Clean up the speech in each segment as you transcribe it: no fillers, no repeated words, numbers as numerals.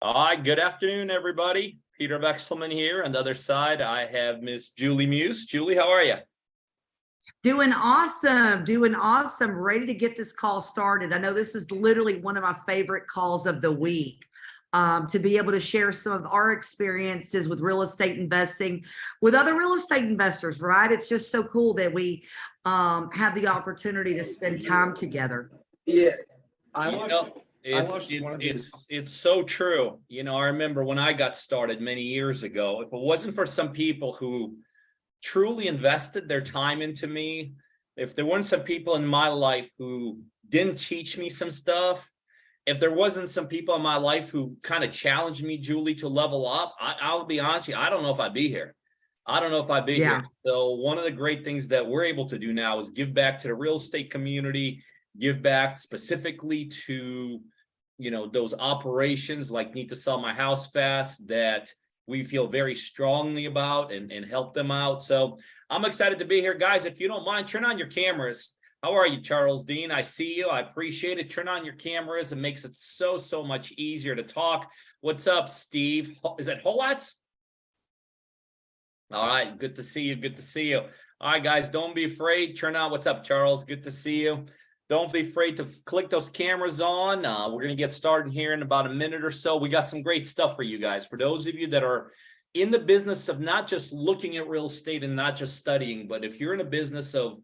All right, good afternoon, everybody. Peter Vekselman here. On the other side, I have Miss Julie Muse. Julie, how are you? Doing awesome, ready to get this call started. I know this is literally one of my favorite calls of the week, to be able to share some of our experiences with real estate investing with other real estate investors, right? It's just so cool that we have the opportunity to spend time together. Yeah, it's so true. I remember when I got started many years ago, if it wasn't for some people who truly invested their time into me, if there weren't some people in my life who didn't teach me some stuff, if there wasn't some people in my life who kind of challenged me, Julie, to level up, I'll be honest with you, I don't know if I'd be here. Here. So one of the great things that we're able to do now is give back to the real estate community, give back specifically to, those operations like NeedToSellMyHouseFast that we feel very strongly about and help them out. So I'm excited to be here. Guys, if you don't mind, turn on your cameras. How are you, Charles Dean? I see you. I appreciate it. Turn on your cameras. It makes it so much easier to talk. What's up, Steve? Is it Holatz? All right. Good to see you. Good to see you. All right, guys, don't be afraid. Turn on. What's up, Charles? Good to see you. Don't be afraid to click those cameras on. We're going to get started here in about a minute or so. We got some great stuff for you guys. For those of you that are in the business of not just looking at real estate and not just studying, but if you're in a business of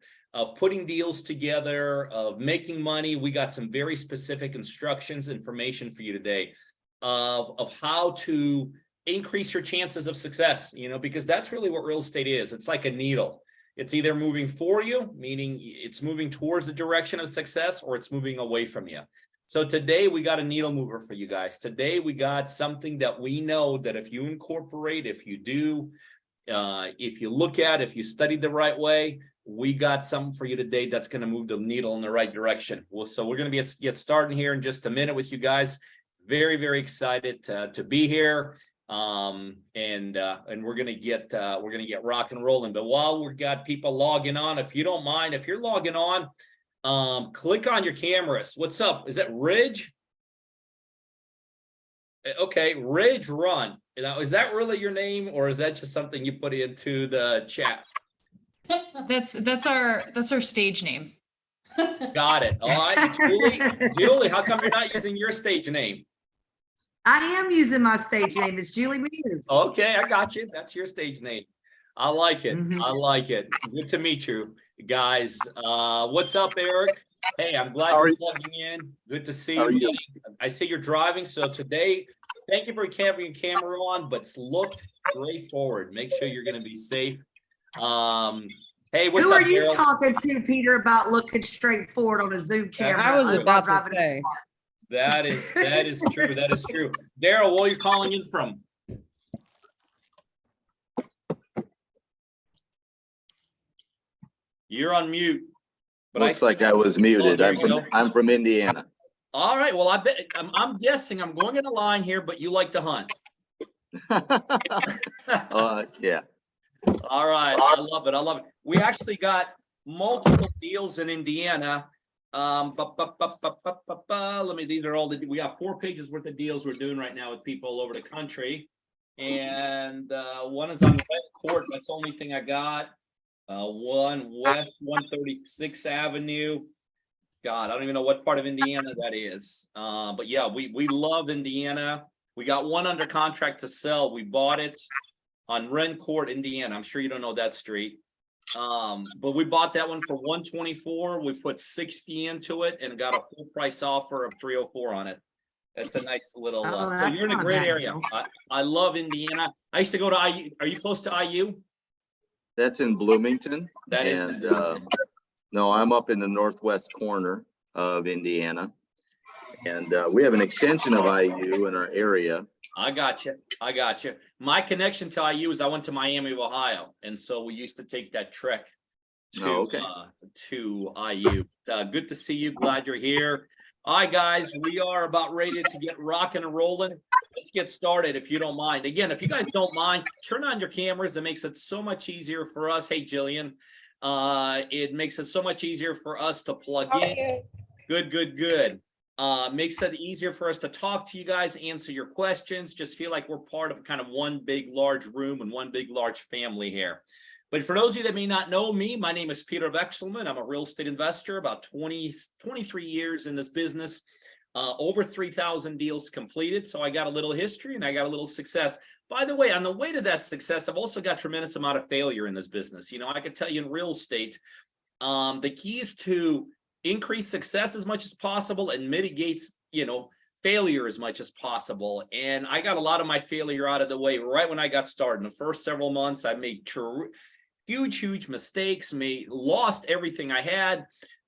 putting deals together, of making money, we got some very specific instructions, information for you today of how to increase your chances of success, because that's really what real estate is. It's like a needle. It's either moving for you, meaning it's moving towards the direction of success, or it's moving away from you. So today we got a needle mover for you guys. Today we got something that we know that if you incorporate, if you do, if you look at, if you study the right way, we got something for you today that's going to move the needle in the right direction. So we're going to get started here in just a minute with you guys. Very, very excited to be here. And we're gonna get rock and rolling. But while we've got people logging on, if you don't mind, if you're logging on, click on your cameras. What's up? Is that Ridge? Okay, Ridge Run. Now, is that really your name, or is that just something you put into the chat? That's our stage name. Got it. All right, Julie, how come you're not using your stage name? I am using my stage name. It's Julie Muse. Okay, I got you. That's your stage name. I like it. I like it. Good to meet you, guys. What's up, Eric? Hey, I'm glad you're plugging in. Good to see you. I see you're driving. So today, thank you for having your camera on, but look straight forward. Make sure you're going to be safe. Hey, what's up, Who are you Harold? talking to, Peter, about looking straight forward on a Zoom camera? I was about to say. That is true. That is true. Daryl, where are you calling in from? You're on mute. But Looks like I was muted. I'm from Indiana. All right. Well, I'm guessing I'm going in a line here, but you like to hunt. Yeah. All right. I love it. I love it. We actually got multiple deals in Indiana. These are all we got 4 pages worth of deals we're doing right now with people all over the country. And one is on Red Court. That's the only thing I got. One West 136th Avenue. God, I don't even know what part of Indiana that is. But yeah, we love Indiana. We got one under contract to sell. We bought it on Ren Court, Indiana. I'm sure you don't know that street. But we bought that one for $124. We put $60 into it and got a full price offer of $304 on it. That's a nice little. So you're in a great area. I love Indiana. I used to go to IU. Are you close to IU? That's in Bloomington. No, I'm up in the northwest corner of Indiana, and we have an extension of IU in our area. I got you. My connection to IU is I went to Miami, Ohio, and so we used to take that trek to IU. Good to see you. Glad you're here. All right, guys, we are about ready to get rocking and rolling. Let's get started, if you don't mind. Again, if you guys don't mind, turn on your cameras. It makes it so much easier for us. Hey, Jillian. It makes it so much easier for us to plug in. Good. Makes it easier for us to talk to you guys, answer your questions, just feel like we're part of kind of one big, large room and one big, large family here. But for those of you that may not know me, my name is Peter Vekselman. I'm a real estate investor, about 23 years in this business, over 3,000 deals completed. So I got a little history and I got a little success. By the way, on the way to that success, I've also got tremendous amount of failure in this business. You know, I could tell you in real estate, the key is to increase success as much as possible and mitigates, you know, failure as much as possible. And I got a lot of my failure out of the way right when I got started. In the first several months, I made huge mistakes, lost everything I had,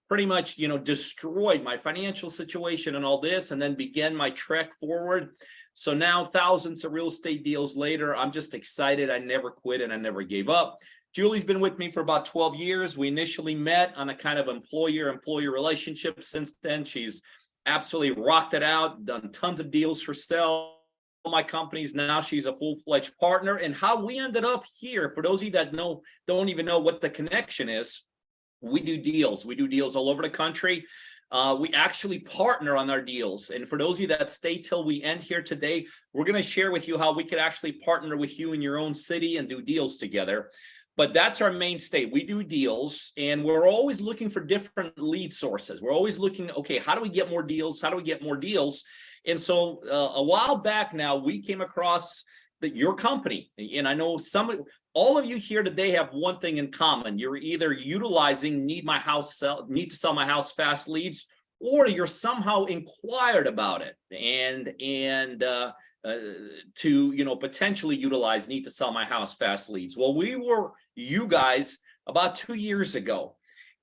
pretty much, you know, destroyed my financial situation and all this, and then began my trek forward. So now, thousands of real estate deals later, I'm just excited. I never quit and I never gave up. Julie's been with me for about 12 years. We initially met on a kind of employer-employee relationship. Since then, she's absolutely rocked it out, done tons of deals herself. My companies, now she's a full-fledged partner. And how we ended up here, for those of you that don't even know what the connection is, we do deals. We do deals all over the country. We actually partner on our deals. And for those of you that stay till we end here today, we're going to share with you how we could actually partner with you in your own city and do deals together. But that's our mainstay. We do deals, and we're always looking for different lead sources. We're always looking, okay, how do we get more deals? How do we get more deals? And so a while back now, we came across your company. And I know all of you here today have one thing in common. You're either utilizing Need to Sell My House Fast leads, or you're somehow inquired about it and to, you know, potentially utilize Need to Sell My House Fast leads. Well, we were you guys about 2 years ago,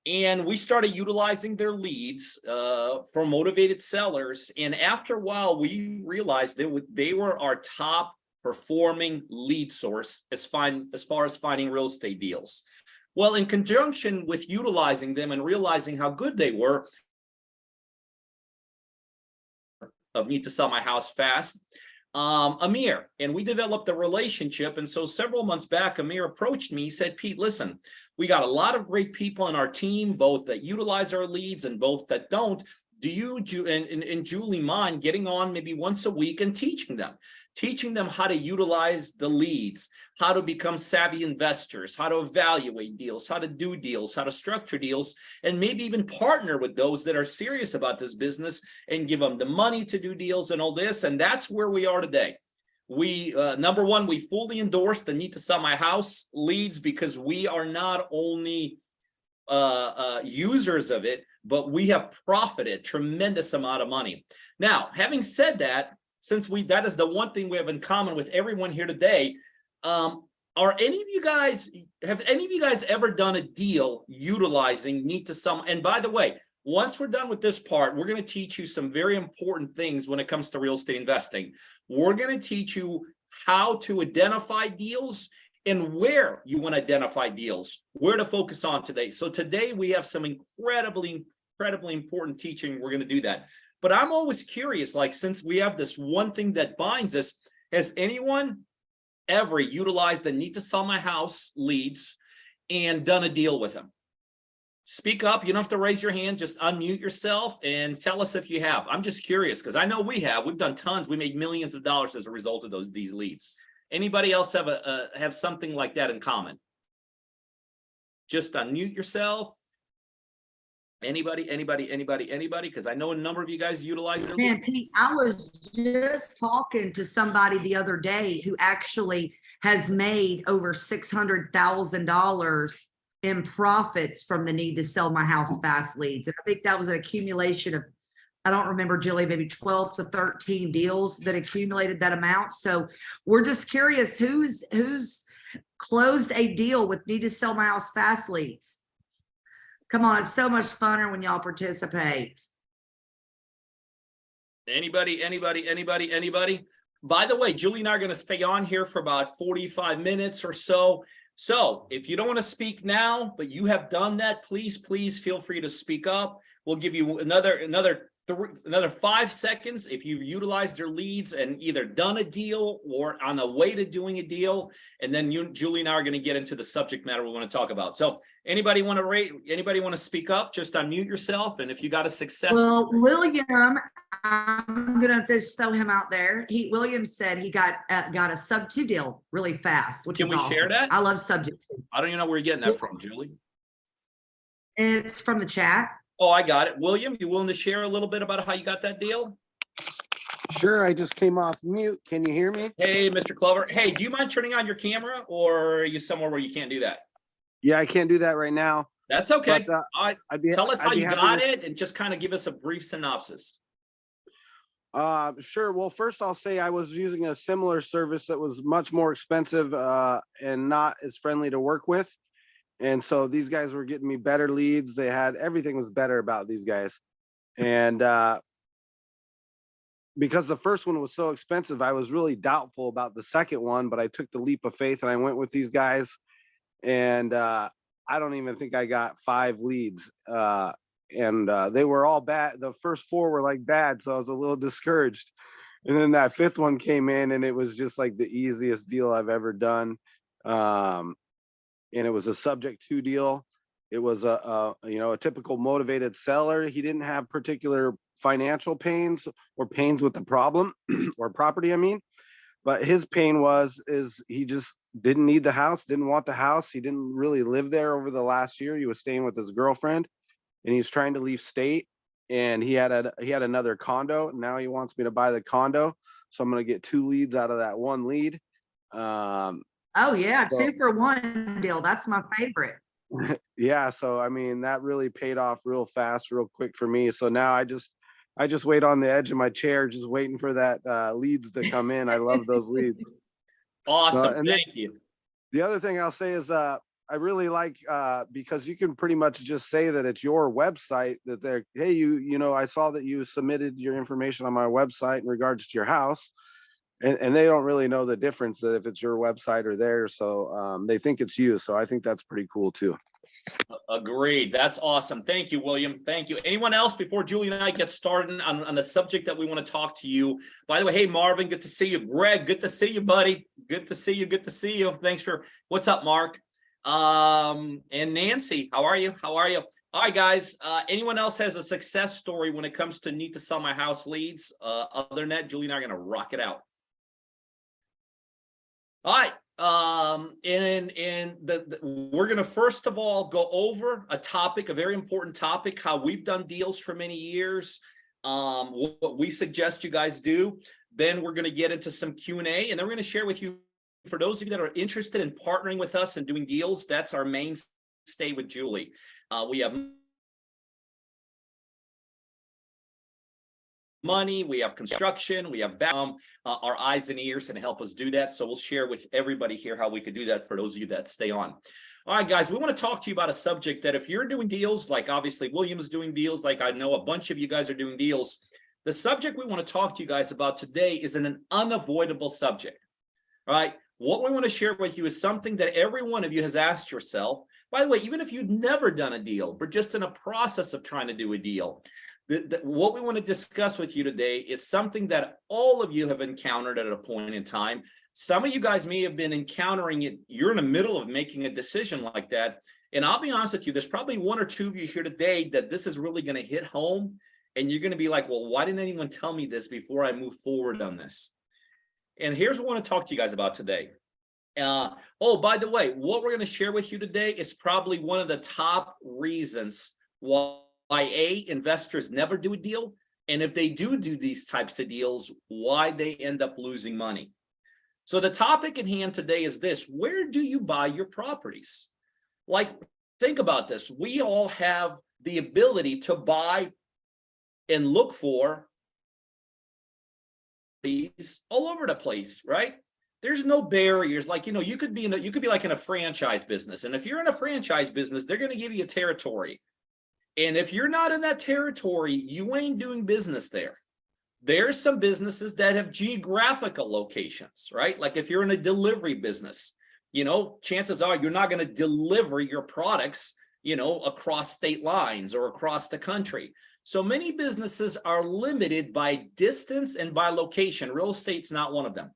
and we started utilizing their leads for motivated sellers. And after a while, we realized they were our top performing lead source as far as finding real estate deals. Well, in conjunction with utilizing them and realizing how good they were of Need to Sell My House Fast, Amir, and we developed a relationship. And so several months back, Amir approached me. He said, Pete, listen, we got a lot of great people in our team, both that utilize our leads and both that don't. Do you and Julie mind getting on maybe once a week and teaching them how to utilize the leads, how to become savvy investors, how to evaluate deals, how to do deals, how to structure deals, and maybe even partner with those that are serious about this business and give them the money to do deals and all this. And that's where we are today. We, number one, we fully endorse the Need to Sell My House leads, because we are not only users of it, but we have profited tremendous amount of money. Now, having said that, since that is the one thing we have in common with everyone here today, have any of you guys ever done a deal utilizing Need to Sell? And by the way, once we're done with this part, we're going to teach you some very important things when it comes to real estate investing. We're going to teach you how to identify deals and where you want to identify deals, where to focus on today. So today we have some incredibly important teaching. We're going to do that. But I'm always curious, like, since we have this one thing that binds us, has anyone ever utilized the Need to Sell My House leads and done a deal with them? Speak up. You don't have to raise your hand. Just unmute yourself and tell us if you have. I'm just curious, because I know we have. We've done tons. We made millions of dollars as a result of these leads. Anybody else have something like that in common? Just unmute yourself. Anybody? Because I know a number of you guys utilize their Man, Pete, I was just talking to somebody the other day who actually has made over $600,000 in profits from the Need to Sell My House Fast leads. And I think that was an accumulation of, I don't remember, Julie, maybe 12 to 13 deals that accumulated that amount. So we're just curious, who's closed a deal with Need to Sell My House Fast leads? Come on, it's so much funner when y'all participate. Anybody? By the way, Julie and I are going to stay on here for about 45 minutes or so. So if you don't want to speak now, but you have done that, please feel free to speak up. We'll give you another 5 seconds if you've utilized your leads and either done a deal or on the way to doing a deal. And then Julie and I are going to get into the subject matter we want to talk about. So Anybody want to rate? Anybody want to speak up? Just unmute yourself. And if you got a success. Well, William, I'm gonna just throw him out there. William said he got a sub 2 deal really fast, which Can is we awesome. share that? I love subject 2. I don't even know where you're getting that from, Julie. It's from the chat. Oh, I got it. William, you willing to share a little bit about how you got that deal? Sure, I just came off mute. Can you hear me? Hey, Mr. Clover. Hey, do you mind turning on your camera, or are you somewhere where you can't do that? Yeah, I can't do that right now. That's okay. But, Tell us how you happy got to- it and just kind of give us a brief synopsis. Sure. Well, first I'll say I was using a similar service that was much more expensive and not as friendly to work with. And so these guys were getting me better leads. They had, everything was better about these guys. And because the first one was so expensive, I was really doubtful about the second one, but I took the leap of faith and I went with these guys. And I don't even think I got 5 leads. They were all bad. The first 4 were like bad, so I was a little discouraged. And then that 5th one came in and it was just like the easiest deal I've ever done. And it was a subject 2 deal. It was a typical motivated seller. He didn't have particular financial pains or pains with the problem or property, I mean. But his pain is he just didn't need the house, didn't want the house. He didn't really live there over the last year. He was staying with his girlfriend and he's trying to leave state. And he had another condo. Now he wants me to buy the condo. So I'm going to get 2 leads out of that 1 lead. Oh yeah, So- 2 for 1 deal. That's my favorite. Yeah. So, I mean, that really paid off real fast, real quick for me. So now I just wait on the edge of my chair, just waiting for that leads to come in. I love those leads. Awesome. and then- Thank you. The other thing I'll say is I really like because you can pretty much just say that it's your website that they're, hey, I saw that you submitted your information on my website in regards to your house. And they don't really know the difference that if it's your website or theirs. So they think it's you. So I think that's pretty cool too. Agreed. That's awesome. Thank you, William. Thank you. Anyone else before Julie and I get started on the subject that we want to talk to you? By the way, hey, Marvin, good to see you. Greg, good to see you, buddy. Good to see you. Good to see you. Thanks for, what's up, Mark? And Nancy, how are you? How are you? All right, guys. Anyone else has a success story when it comes to Need to Sell My House leads? Other than that, Julie and I are going to rock it out. All right. We're going to first of all go over a topic, a very important topic, how we've done deals for many years, what we suggest you guys do. Then we're going to get into some Q&A, and then we're going to share with you, for those of you that are interested in partnering with us and doing deals, that's our mainstay with Julie. We have money, we have construction, we have our eyes and ears and help us do that. So we'll share with everybody here how we could do that for those of you that stay on. All right, guys, we want to talk to you about a subject that if you're doing deals, like obviously William's doing deals, like I know a bunch of you guys are doing deals. The subject we want to talk to you guys about today is an unavoidable subject. All right. What we want to share with you is something that every one of you has asked yourself. By the way, even if you've never done a deal, but just in a process of trying to do a deal, what we want to discuss with you today is something that all of you have encountered at a point in time. Some of you guys may have been encountering it. You're in the middle of making a decision like that. And I'll be honest with you, there's probably 1 or 2 of you here today that this is really going to hit home. And you're going to be like, well, why didn't anyone tell me this before I move forward on this? And here's what I want to talk to you guys about today. By the way, what we're going to share with you today is probably one of the top reasons why investors never do a deal, and if they do these types of deals, why they end up losing money. So the topic at hand today is this: where do you buy your properties? Like, think about this. We all have the ability to buy and look for these all over the place, right? There's no barriers. Like, you could be like in a franchise business, and if you're in a franchise business, they're going to give you a territory. And if you're not in that territory, you ain't doing business there. There's some businesses that have geographical locations, right? Like if you're in a delivery business, chances are you're not going to deliver your products, across state lines or across the country. So many businesses are limited by distance and by location. Real estate's not one of them.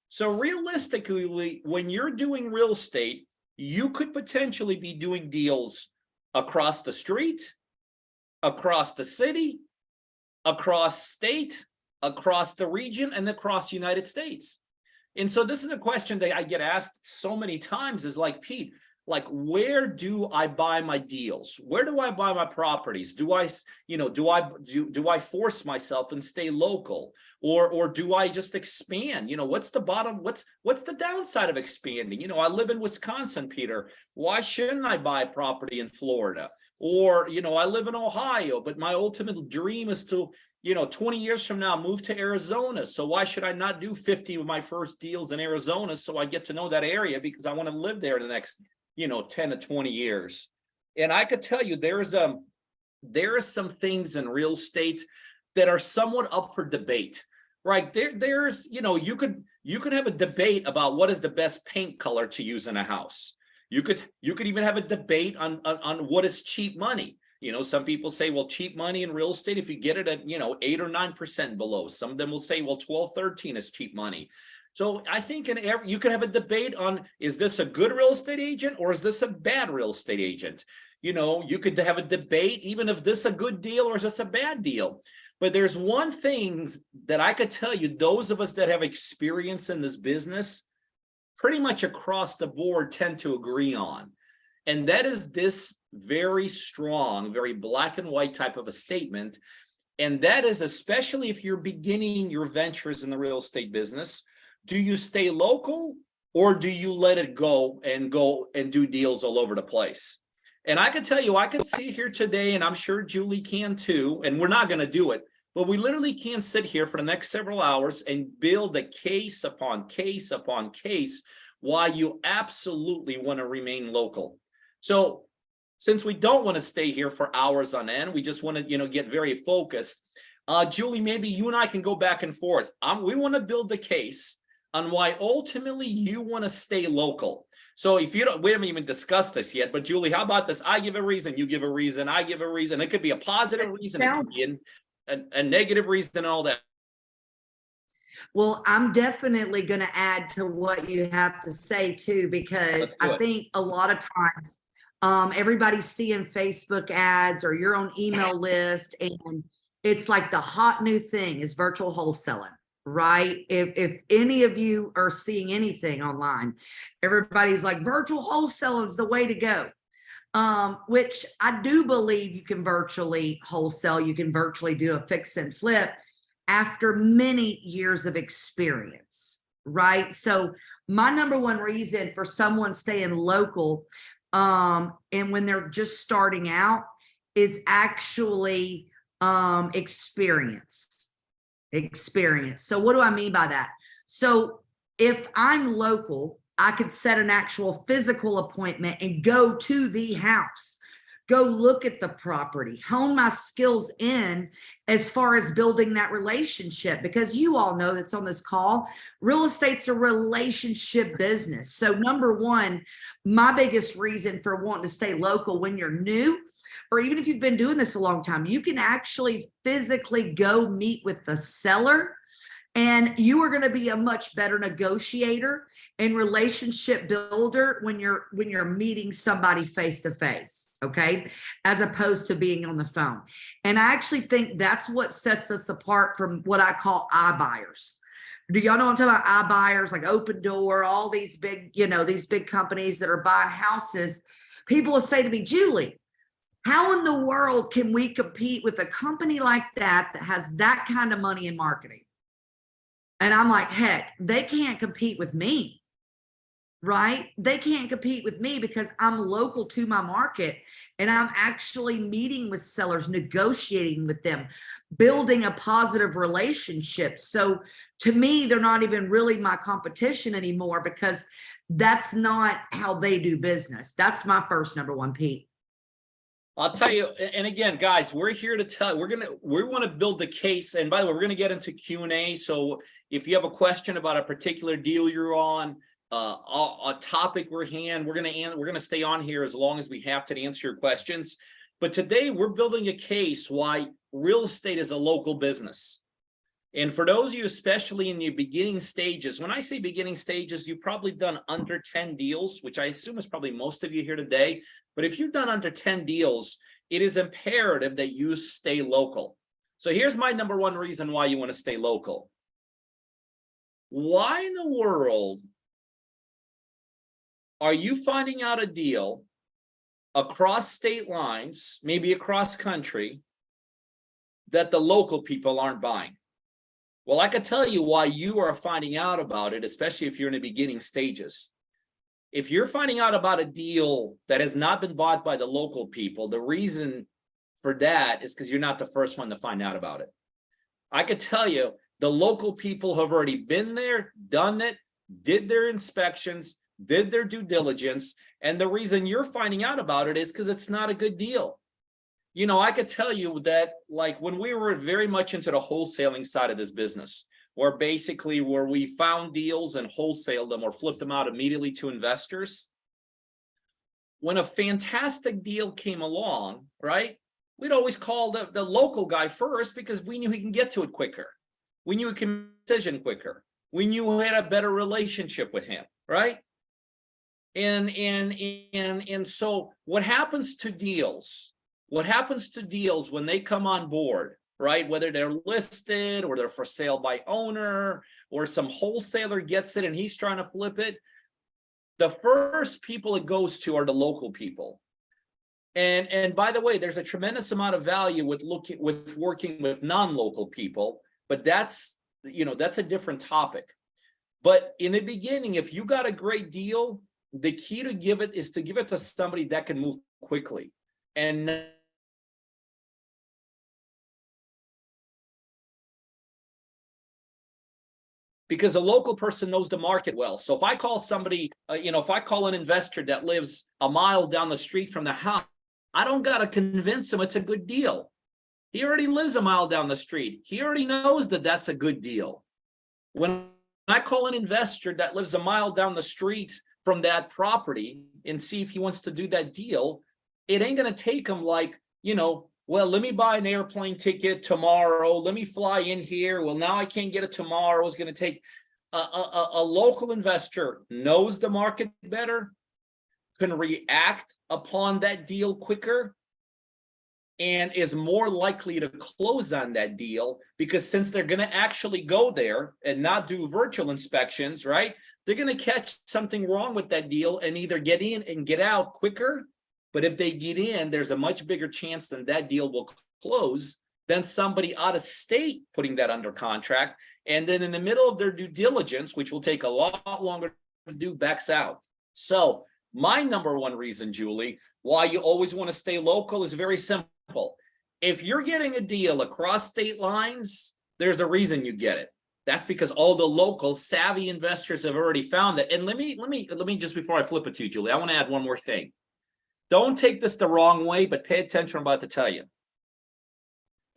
So realistically, when you're doing real estate, you could potentially be doing deals across the street, across the city, across state, across the region, and across the United States. And so this is a question that I get asked so many times is like, Pete, like, where do I buy my deals? Where do I buy my properties? Do I, do I force myself and stay local, or do I just expand? What's the downside of expanding? I live in Wisconsin, Peter. Why shouldn't I buy a property in Florida? Or, I live in Ohio, but my ultimate dream is to, 20 years from now, move to Arizona. So why should I not do 50 of my first deals in Arizona so I get to know that area, because I want to live there in the next 10 to 20 years. And I could tell you there are some things in real estate that are somewhat up for debate, right? There's, you could have a debate about what is the best paint color to use in a house. You could even have a debate on what is cheap money. Some people say, well, cheap money in real estate, if you get it at, 8 or 9% below. Some of them will say, well, 12, 13 is cheap money. So I think you can have a debate on, is this a good real estate agent or is this a bad real estate agent? You could have a debate, even if this is a good deal or is this a bad deal. But there's one thing that I could tell you, those of us that have experience in this business, pretty much across the board tend to agree on. And that is this very strong, very black and white type of a statement. And that is, especially if you're beginning your ventures in the real estate business, do you stay local or do you let it go and do deals all over the place? And I can tell you, I can sit here today, and I'm sure Julie can too, and we're not going to do it, but we literally can sit here for the next several hours and build a case upon case upon case why you absolutely want to remain local. So since we don't want to stay here for hours on end, we just want to, get very focused. Julie, maybe you and I can go back and forth. We want to build the case on why ultimately you want to stay local. So if you don't, we haven't even discussed this yet, but Julie, how about this? I give a reason, you give a reason, I give a reason. It could be a positive reason, it could be a negative reason, and all that. Well, I'm definitely going to add to what you have to say too, because I think a lot of times everybody's seeing Facebook ads or your own email list, and it's like the hot new thing is virtual wholesaling. Right? If any of you are seeing anything online, everybody's like, virtual wholesaling is the way to go. Which I do believe you can virtually wholesale. You can virtually do a fix and flip after many years of experience, right? So my number one reason for someone staying local, and when they're just starting out, is actually experience. So what do I mean by that? So if I'm local, I could set an actual physical appointment and go to the house, go look at the property, hone my skills in as far as building that relationship, because you all know that's on this call, real estate's a relationship business. So number one, my biggest reason for wanting to stay local when you're new, or even if you've been doing this a long time, you can actually physically go meet with the seller, and you are going to be a much better negotiator and relationship builder when you're meeting somebody face to face, okay, as opposed to being on the phone. And I actually think that's what sets us apart from what I call iBuyers. Do y'all know what I'm talking about? iBuyers, like Open Door, all these big, these big companies that are buying houses. People will say to me, Julie, how in the world can we compete with a company like that has that kind of money in marketing? And I'm like, heck, they can't compete with me, right? They can't compete with me because I'm local to my market, and I'm actually meeting with sellers, negotiating with them, building a positive relationship. So to me, they're not even really my competition anymore, because that's not how they do business. That's my first number one, Pete. I'll tell you, and again, guys, we're here to tell, we want to build the case. And by the way, we're going to get into Q&A. So if you have a question about a particular deal you're on, a topic we're going to stay on here as long as we have to answer your questions. But today we're building a case why real estate is a local business. And for those of you, especially in your beginning stages, when I say beginning stages, you've probably done under 10 deals, which I assume is probably most of you here today. But if you've done under 10 deals, it is imperative that you stay local. So here's my number one reason why you want to stay local. Why in the world are you finding out a deal across state lines, maybe across country, that the local people aren't buying? Well, I could tell you why you are finding out about it, especially if you're in the beginning stages. If you're finding out about a deal that has not been bought by the local people, the reason for that is because you're not the first one to find out about it. I could tell you the local people have already been there, done it, did their inspections, did their due diligence, and the reason you're finding out about it is because it's not a good deal. You know, I could tell you that, like, when we were very much into the wholesaling side of this business, where we found deals and wholesaled them or flipped them out immediately to investors, when a fantastic deal came along, right, we'd always call the local guy first because we knew he can get to it quicker. We knew he can make a decision quicker. We knew we had a better relationship with him, right? And so what happens to deals? What happens to deals when they come on board, right? Whether they're listed or they're for sale by owner or some wholesaler gets it and he's trying to flip it, the first people it goes to are the local people. And by the way, there's a tremendous amount of value with working with non-local people, but that's a different topic. But in the beginning, if you got a great deal, the key to give it is to give it to somebody that can move quickly. And because a local person knows the market well. So if I call somebody, if I call an investor that lives a mile down the street from the house, I don't got to convince him it's a good deal. He already lives a mile down the street. He already knows that that's a good deal. When I call an investor that lives a mile down the street from that property and see if he wants to do that deal, it ain't going to take him like, well, let me buy an airplane ticket tomorrow. Let me fly in here. Well, now I can't get it tomorrow. It's going to take a local investor knows the market better, can react upon that deal quicker, and is more likely to close on that deal because since they're going to actually go there and not do virtual inspections, right? They're going to catch something wrong with that deal and either get in and get out quicker. But if they get in, there's a much bigger chance that that deal will close than somebody out of state putting that under contract. And then in the middle of their due diligence, which will take a lot longer to do, backs out. So my number one reason, Julie, why you always want to stay local is very simple. If you're getting a deal across state lines, there's a reason you get it. That's because all the local savvy investors have already found that. And let me just before I flip it to you, Julie, I want to add one more thing. Don't take this the wrong way, but pay attention. I'm about to tell you.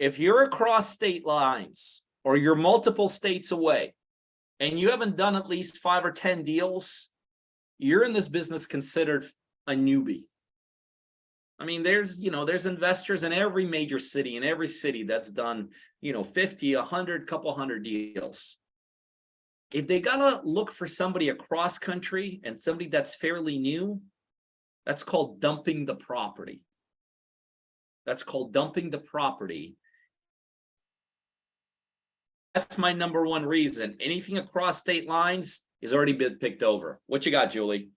If you're across state lines or you're multiple states away and you haven't done at least 5 or 10 deals, you're in this business considered a newbie. I mean, there's investors in every major city, in every city that's done, 50, 100, couple hundred deals. If they gotta look for somebody across country and somebody that's fairly new, that's called dumping the property. That's called dumping the property. That's my number one reason. Anything across state lines has already been picked over. What you got, Julie?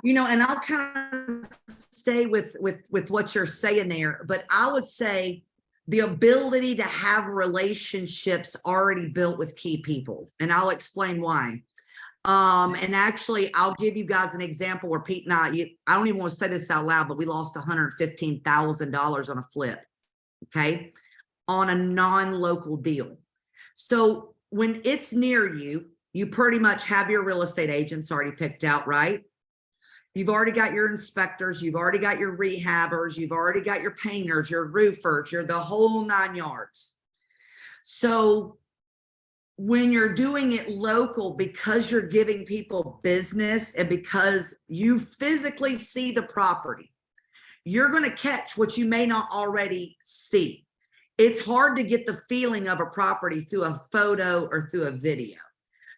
And I'll kind of stay with what you're saying there, but I would say the ability to have relationships already built with key people, and I'll explain why. And actually, I'll give you guys an example where Pete and I don't even want to say this out loud, but we lost $115,000 on a flip, okay, on a non-local deal. So when it's near you, you pretty much have your real estate agents already picked out, right? You've already got your inspectors, you've already got your rehabbers, you've already got your painters, your roofers, you're the whole 9 yards. So when you're doing it local, because you're giving people business and because you physically see the property, you're going to catch what you may not already see. It's hard to get the feeling of a property through a photo or through a video.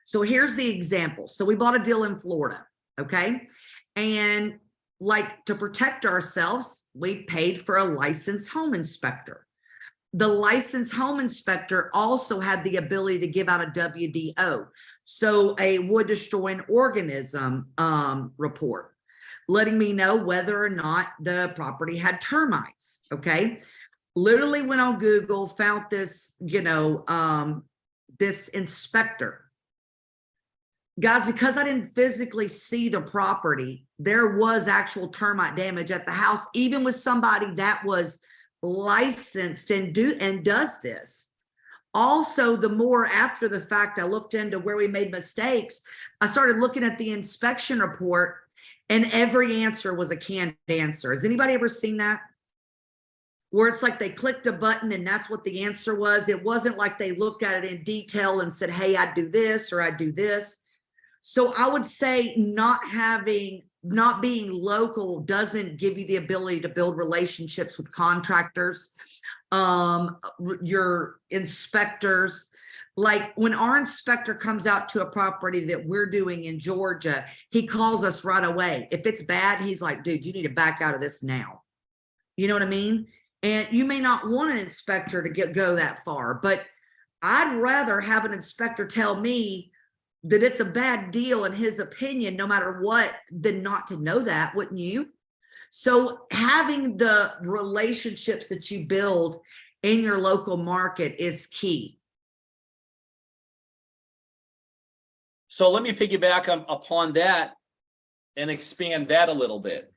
So here's the example. So we bought a deal in Florida, okay? And like to protect ourselves, we paid for a licensed home inspector. The licensed home inspector also had the ability to give out a WDO, so a wood destroying organism report, letting me know whether or not the property had termites. Okay, literally went on Google, found this, this inspector. Guys, because I didn't physically see the property, there was actual termite damage at the house, even with somebody that was licensed and does this. Also, the more after the fact I looked into where we made mistakes, I started looking at the inspection report, and every answer was a canned answer. Has anybody ever seen that? Where it's like they clicked a button and that's what the answer was. It wasn't like they looked at it in detail and said, hey, I'd do this or I'd do this. So I would say not being local doesn't give you the ability to build relationships with contractors, your inspectors. Like when our inspector comes out to a property that we're doing in Georgia, he calls us right away. If it's bad, he's like, dude, you need to back out of this now. You know what I mean? And you may not want an inspector to go that far, but I'd rather have an inspector tell me that it's a bad deal in his opinion, no matter what, than not to know that, wouldn't you? So having the relationships that you build in your local market is key. So let me piggyback upon that and expand that a little bit.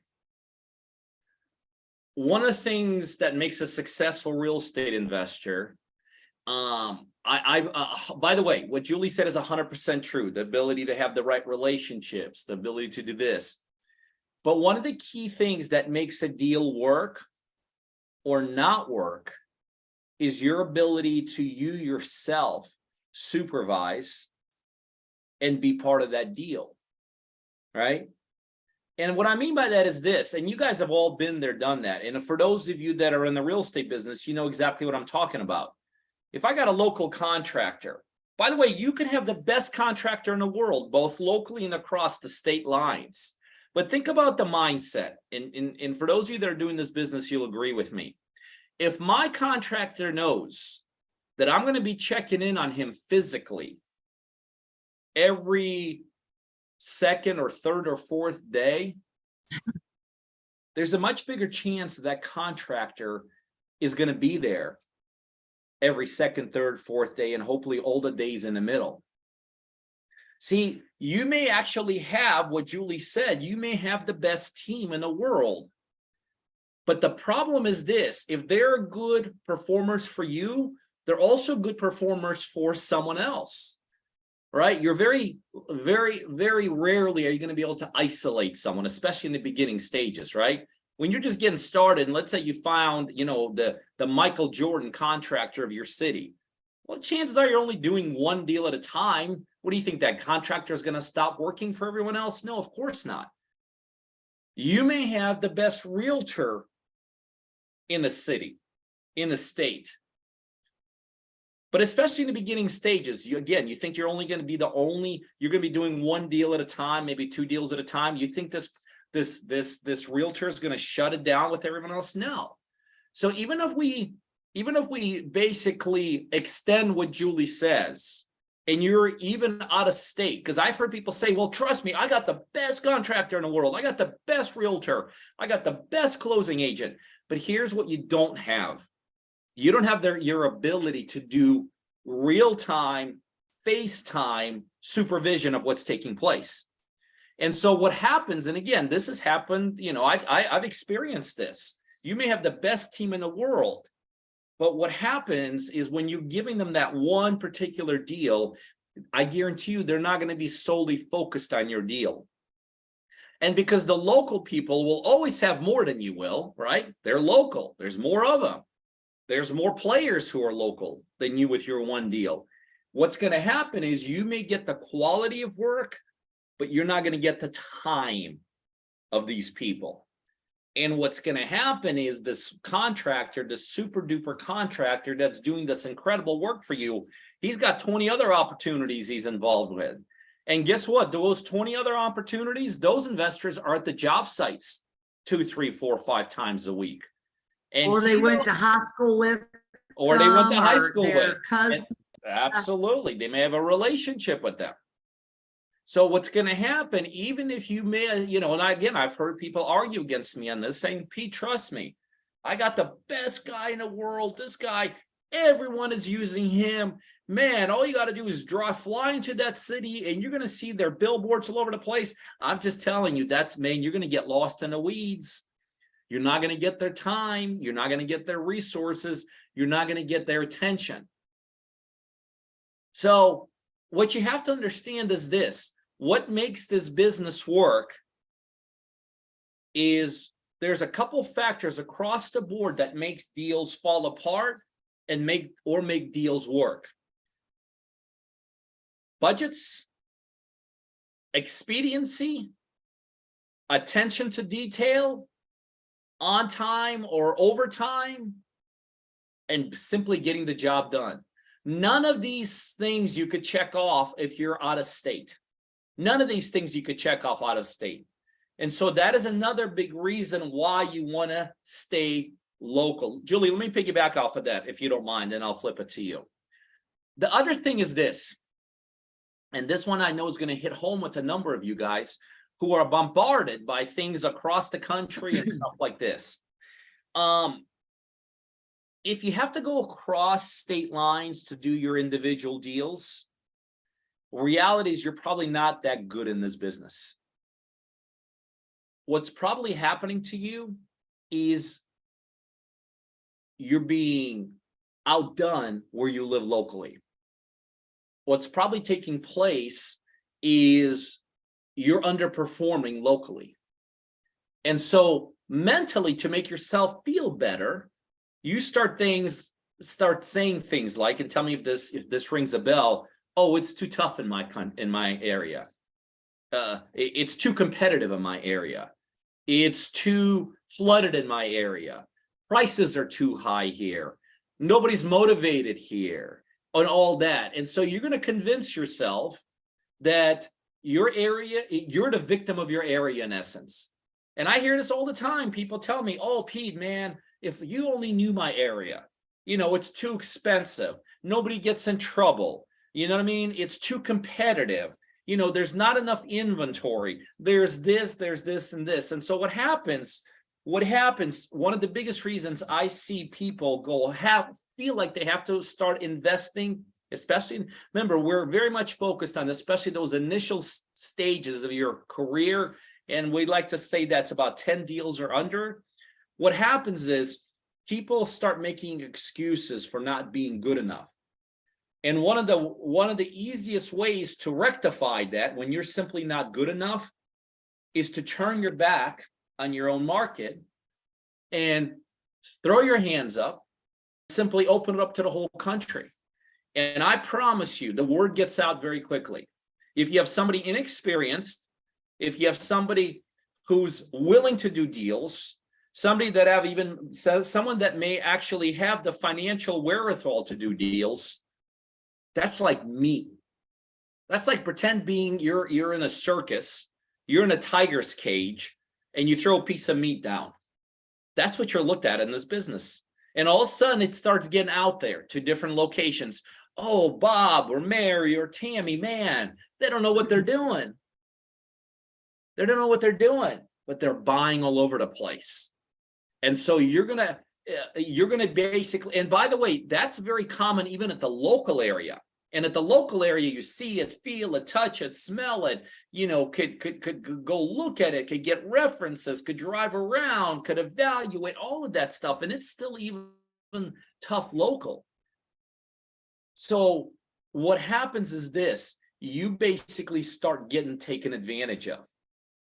One of the things that makes a successful real estate investor, by the way, what Julie said is 100% true. The ability to have the right relationships, the ability to do this. But one of the key things that makes a deal work or not work is your ability to you yourself supervise and be part of that deal, right? And what I mean by that is this, and you guys have all been there, done that. And for those of you that are in the real estate business, you know exactly what I'm talking about. If I got a local contractor, by the way, you can have the best contractor in the world, both locally and across the state lines. But think about the mindset. And for those of you that are doing this business, you'll agree with me. If my contractor knows that I'm going to be checking in on him physically every second or third or fourth day, there's a much bigger chance that contractor is going to be there every second, third, fourth day, and hopefully all the days in the middle. See, you may actually have what Julie said, you may have the best team in the world. But the problem is this, if they're good performers for you, they're also good performers for someone else, right? You're very, very, very rarely are you going to be able to isolate someone, especially in the beginning stages, right? When you're just getting started, and let's say you found, the Michael Jordan contractor of your city. Well, chances are you're only doing one deal at a time. What do you think, that contractor is going to stop working for everyone else? No, of course not. You may have the best realtor in the city, in the state. But especially in the beginning stages, you think you're only going to be you're going to be doing one deal at a time, maybe two deals at a time. You think this realtor is going to shut it down with everyone else? No. So even if we basically extend what Julie says, and you're even out of state, because I've heard people say, well, trust me, I got the best contractor in the world. I got the best realtor. I got the best closing agent. But here's what you don't have. You don't have your ability to do real-time, FaceTime supervision of what's taking place. And so what happens, and again, this has happened, I've experienced this. You may have the best team in the world, but what happens is when you're giving them that one particular deal, I guarantee you they're not going to be solely focused on your deal. And because the local people will always have more than you will, right? They're local. There's more of them. There's more players who are local than you with your one deal. What's going to happen is you may get the quality of work, but you're not going to get the time of these people. And what's going to happen is this contractor, this super duper contractor that's doing this incredible work for you, he's got 20 other opportunities he's involved with. And guess what? Those 20 other opportunities, those investors are at the job sites 2, 3, 4, 5 times a week. And Or they went to high school with or they went to them, high or school their with. cousin. Absolutely. They may have a relationship with them. So what's going to happen, even if you may, and again, I've heard people argue against me on this, saying, Pete, trust me, I got the best guy in the world. This guy, everyone is using him. Man, all you got to do is fly into that city and you're going to see their billboards all over the place. I'm just telling you, you're going to get lost in the weeds. You're not going to get their time. You're not going to get their resources. You're not going to get their attention. So what you have to understand is this: what makes this business work is there's a couple factors across the board that makes deals fall apart and make deals work. Budgets, expediency, attention to detail, on time or overtime, and simply getting the job done. None of these things you could check off if you're out of state. None of these things you could check off out of state. And so that is another big reason why you want to stay local. Julie, let me piggyback off of that, if you don't mind, and I'll flip it to you. The other thing is this, and this one I know is going to hit home with a number of you guys who are bombarded by things across the country and stuff like this. If you have to go across state lines to do your individual deals, reality is you're probably not that good in this business. What's probably happening to you is you're being outdone where you live locally. What's probably taking place is you're underperforming locally. And so mentally, to make yourself feel better, you start saying things like, and tell me if this rings a bell. Oh, it's too tough in my area. It's too competitive in my area. It's too flooded in my area. Prices are too high here. Nobody's motivated here, and all that. And so you're going to convince yourself that your area, you're the victim of your area in essence. And I hear this all the time. People tell me, oh, Pete, man, if you only knew my area, it's too expensive. Nobody gets in trouble. You know what I mean? It's too competitive. There's not enough inventory. There's this, and this. And so what happens, one of the biggest reasons I see people feel like they have to start investing, especially, remember, we're very much focused on especially those initial stages of your career. And we like to say that's about 10 deals or under. What happens is people start making excuses for not being good enough. And one of the easiest ways to rectify that when you're simply not good enough is to turn your back on your own market and throw your hands up, simply open it up to the whole country. And I promise you, the word gets out very quickly. If you have somebody inexperienced, if you have somebody who's willing to do deals, somebody that someone that may actually have the financial wherewithal to do deals, that's like meat. That's like pretend you're in a circus, you're in a tiger's cage, and you throw a piece of meat down. That's what you're looked at in this business. And all of a sudden it starts getting out there to different locations. Oh, Bob or Mary or Tammy, man, they don't know what they're doing. They don't know what they're doing, but they're buying all over the place. And so you're gonna basically, and by the way, that's very common even at the local area. And at the local area, you see it, feel it, touch it, smell it, could go look at it, could get references, could drive around, could evaluate all of that stuff. And it's still even tough local. So what happens is this: you basically start getting taken advantage of.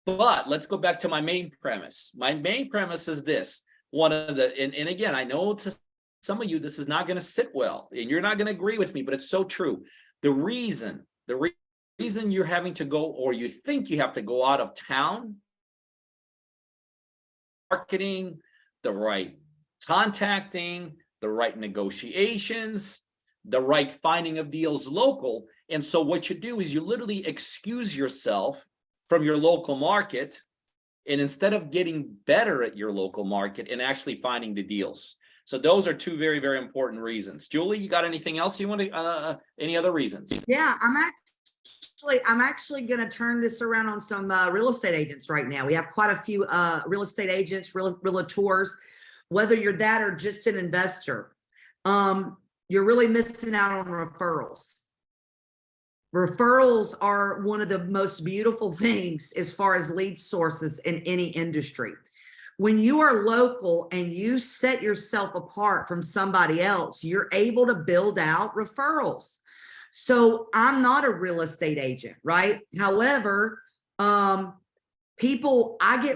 But let's go back to my main premise. My main premise is this. And again, I know to some of you, this is not going to sit well, and you're not going to agree with me, but it's so true. The reason you're having to go, or you think you have to go out of town, marketing, the right contacting, the right negotiations, the right finding of deals local. And so what you do is you literally excuse yourself from your local market, and instead of getting better at your local market and actually finding the deals. So those are two very, very important reasons. Julie, you got anything else you want to, any other reasons? Yeah, I'm actually going to turn this around on some real estate agents right now. We have quite a few real estate agents, realtors, whether you're that or just an investor. You're really missing out on referrals. Referrals are one of the most beautiful things as far as lead sources in any industry. When you are local and you set yourself apart from somebody else, you're able to build out referrals. So I'm not a real estate agent, right? However, I get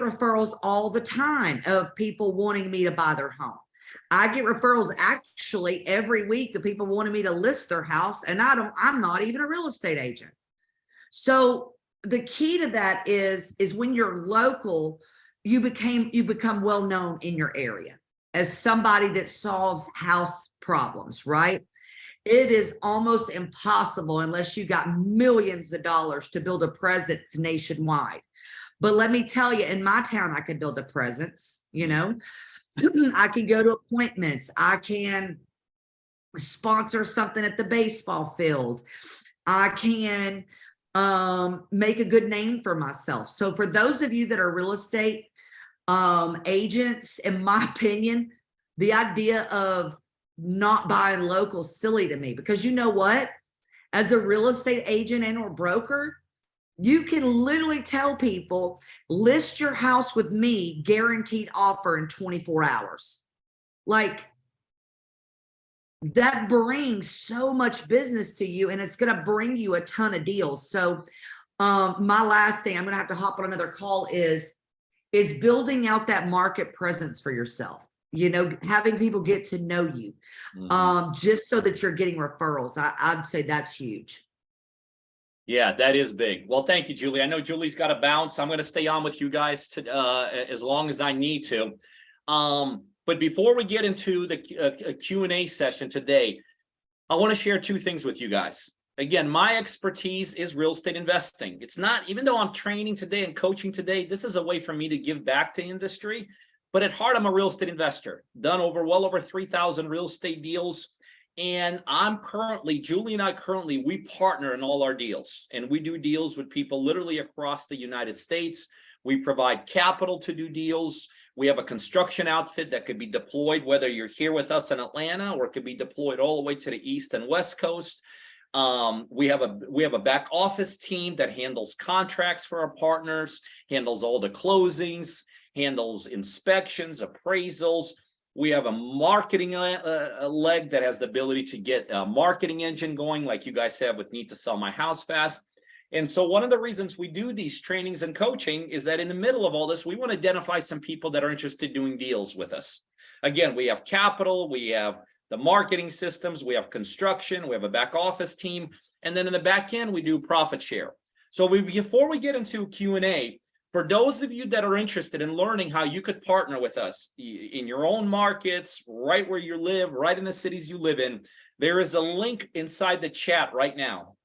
referrals all the time of people wanting me to buy their home. I get referrals actually every week of people wanting me to list their house, and I'm not even a real estate agent. So the key to that is when you're local, you become well known in your area as somebody that solves house problems, right? It is almost impossible unless you got millions of dollars to build a presence nationwide. But let me tell you, in my town, I could build a presence, you know. I can go to appointments. I can sponsor something at the baseball field. I can make a good name for myself. So for those of you that are real estate agents, in my opinion, the idea of not buying local is silly to me, because you know what? As a real estate agent and or broker, you can literally tell people, list your house with me, guaranteed offer in 24 hours. Like, that brings so much business to you, and it's going to bring you a ton of deals. So my last thing, I'm going to have to hop on another call, is building out that market presence for yourself. You know, having people get to know you, just so that you're getting referrals. I'd say that's huge. Yeah, that is big. Well, thank you, Julie. I know Julie's got to bounce. I'm going to stay on with you guys as long as I need to. But before we get into the Q&A session today, I want to share two things with you guys. Again, my expertise is real estate investing. It's not, even though I'm training today and coaching today, this is a way for me to give back to industry. But at heart, I'm a real estate investor, done well over 3,000 real estate deals. And Julie and I we partner in all our deals, and we do deals with people literally across the United States. We provide capital to do deals. We have a construction outfit that could be deployed, whether you're here with us in Atlanta, or it could be deployed all the way to the East and West Coast. We have a back office team that handles contracts for our partners, handles all the closings, handles inspections, appraisals. We have a marketing leg that has the ability to get a marketing engine going, like you guys have with NeedToSellMyHouseFast. And so one of the reasons we do these trainings and coaching is that in the middle of all this, we want to identify some people that are interested in doing deals with us. Again, we have capital, we have the marketing systems, we have construction, we have a back office team, and then in the back end, we do profit share. So before we get into Q&A, for those of you that are interested in learning how you could partner with us in your own markets, right where you live, right in the cities you live in, there is a link inside the chat right now.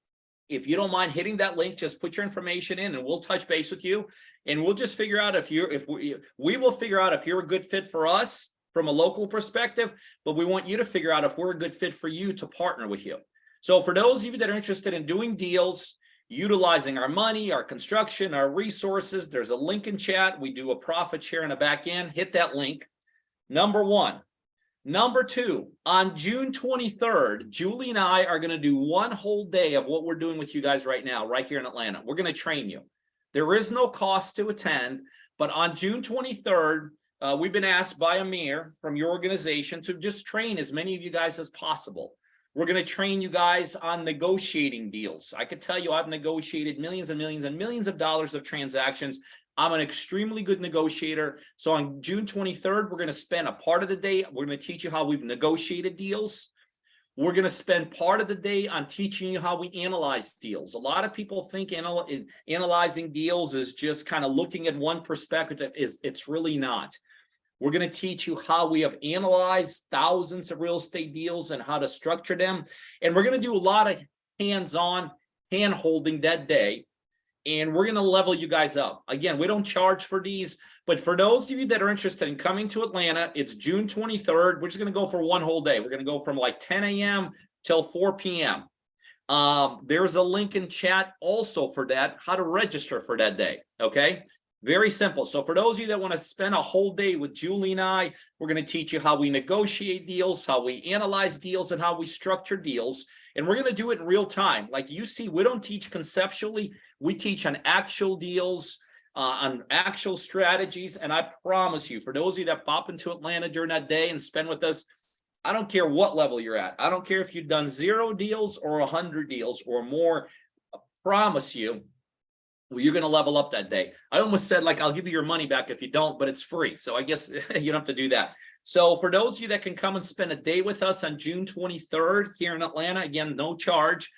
If you don't mind hitting that link, just put your information in and we'll touch base with you. And we'll just figure out we will figure out if you're a good fit for us from a local perspective, but we want you to figure out if we're a good fit for you to partner with you. So for those of you that are interested in doing deals, utilizing our money, our construction, our resources, there's a link in chat. We do a profit share in the back end. Hit that link. Number one. Number two, on June 23rd, Julie and I are going to do one whole day of what we're doing with you guys right now, right here in Atlanta. We're going to train you. There is no cost to attend, but on June 23rd, we've been asked by Amir from your organization to just train as many of you guys as possible. We're going to train you guys on negotiating deals. I could tell you I've negotiated millions and millions and millions of dollars of transactions. I'm an extremely good negotiator. So on June 23rd, we're going to spend a part of the day. We're going to teach you how we've negotiated deals. We're going to spend part of the day on teaching you how we analyze deals. A lot of people think analyzing deals is just kind of looking at one perspective. It's really not. We're going to teach you how we have analyzed thousands of real estate deals and how to structure them. And we're going to do a lot of hands-on hand holding that day. And we're going to level you guys up. Again, we don't charge for these, but for those of you that are interested in coming to Atlanta, it's June 23rd. We're just going to go for one whole day. We're going to go from like 10 a.m. till 4 p.m. There's a link in chat also for that, how to register for that day. Okay. Very simple. So for those of you that want to spend a whole day with Julie and I, we're going to teach you how we negotiate deals, how we analyze deals, and how we structure deals. And we're going to do it in real time. Like you see, we don't teach conceptually. We teach on actual deals, on actual strategies. And I promise you, for those of you that pop into Atlanta during that day and spend with us, I don't care what level you're at. I don't care if you've done 0 deals or 100 deals or more. I promise you, well, you're going to level up that day. I almost said, like, I'll give you your money back if you don't, but it's free. So I guess you don't have to do that. So for those of you that can come and spend a day with us on June 23rd here in Atlanta, again, no charge,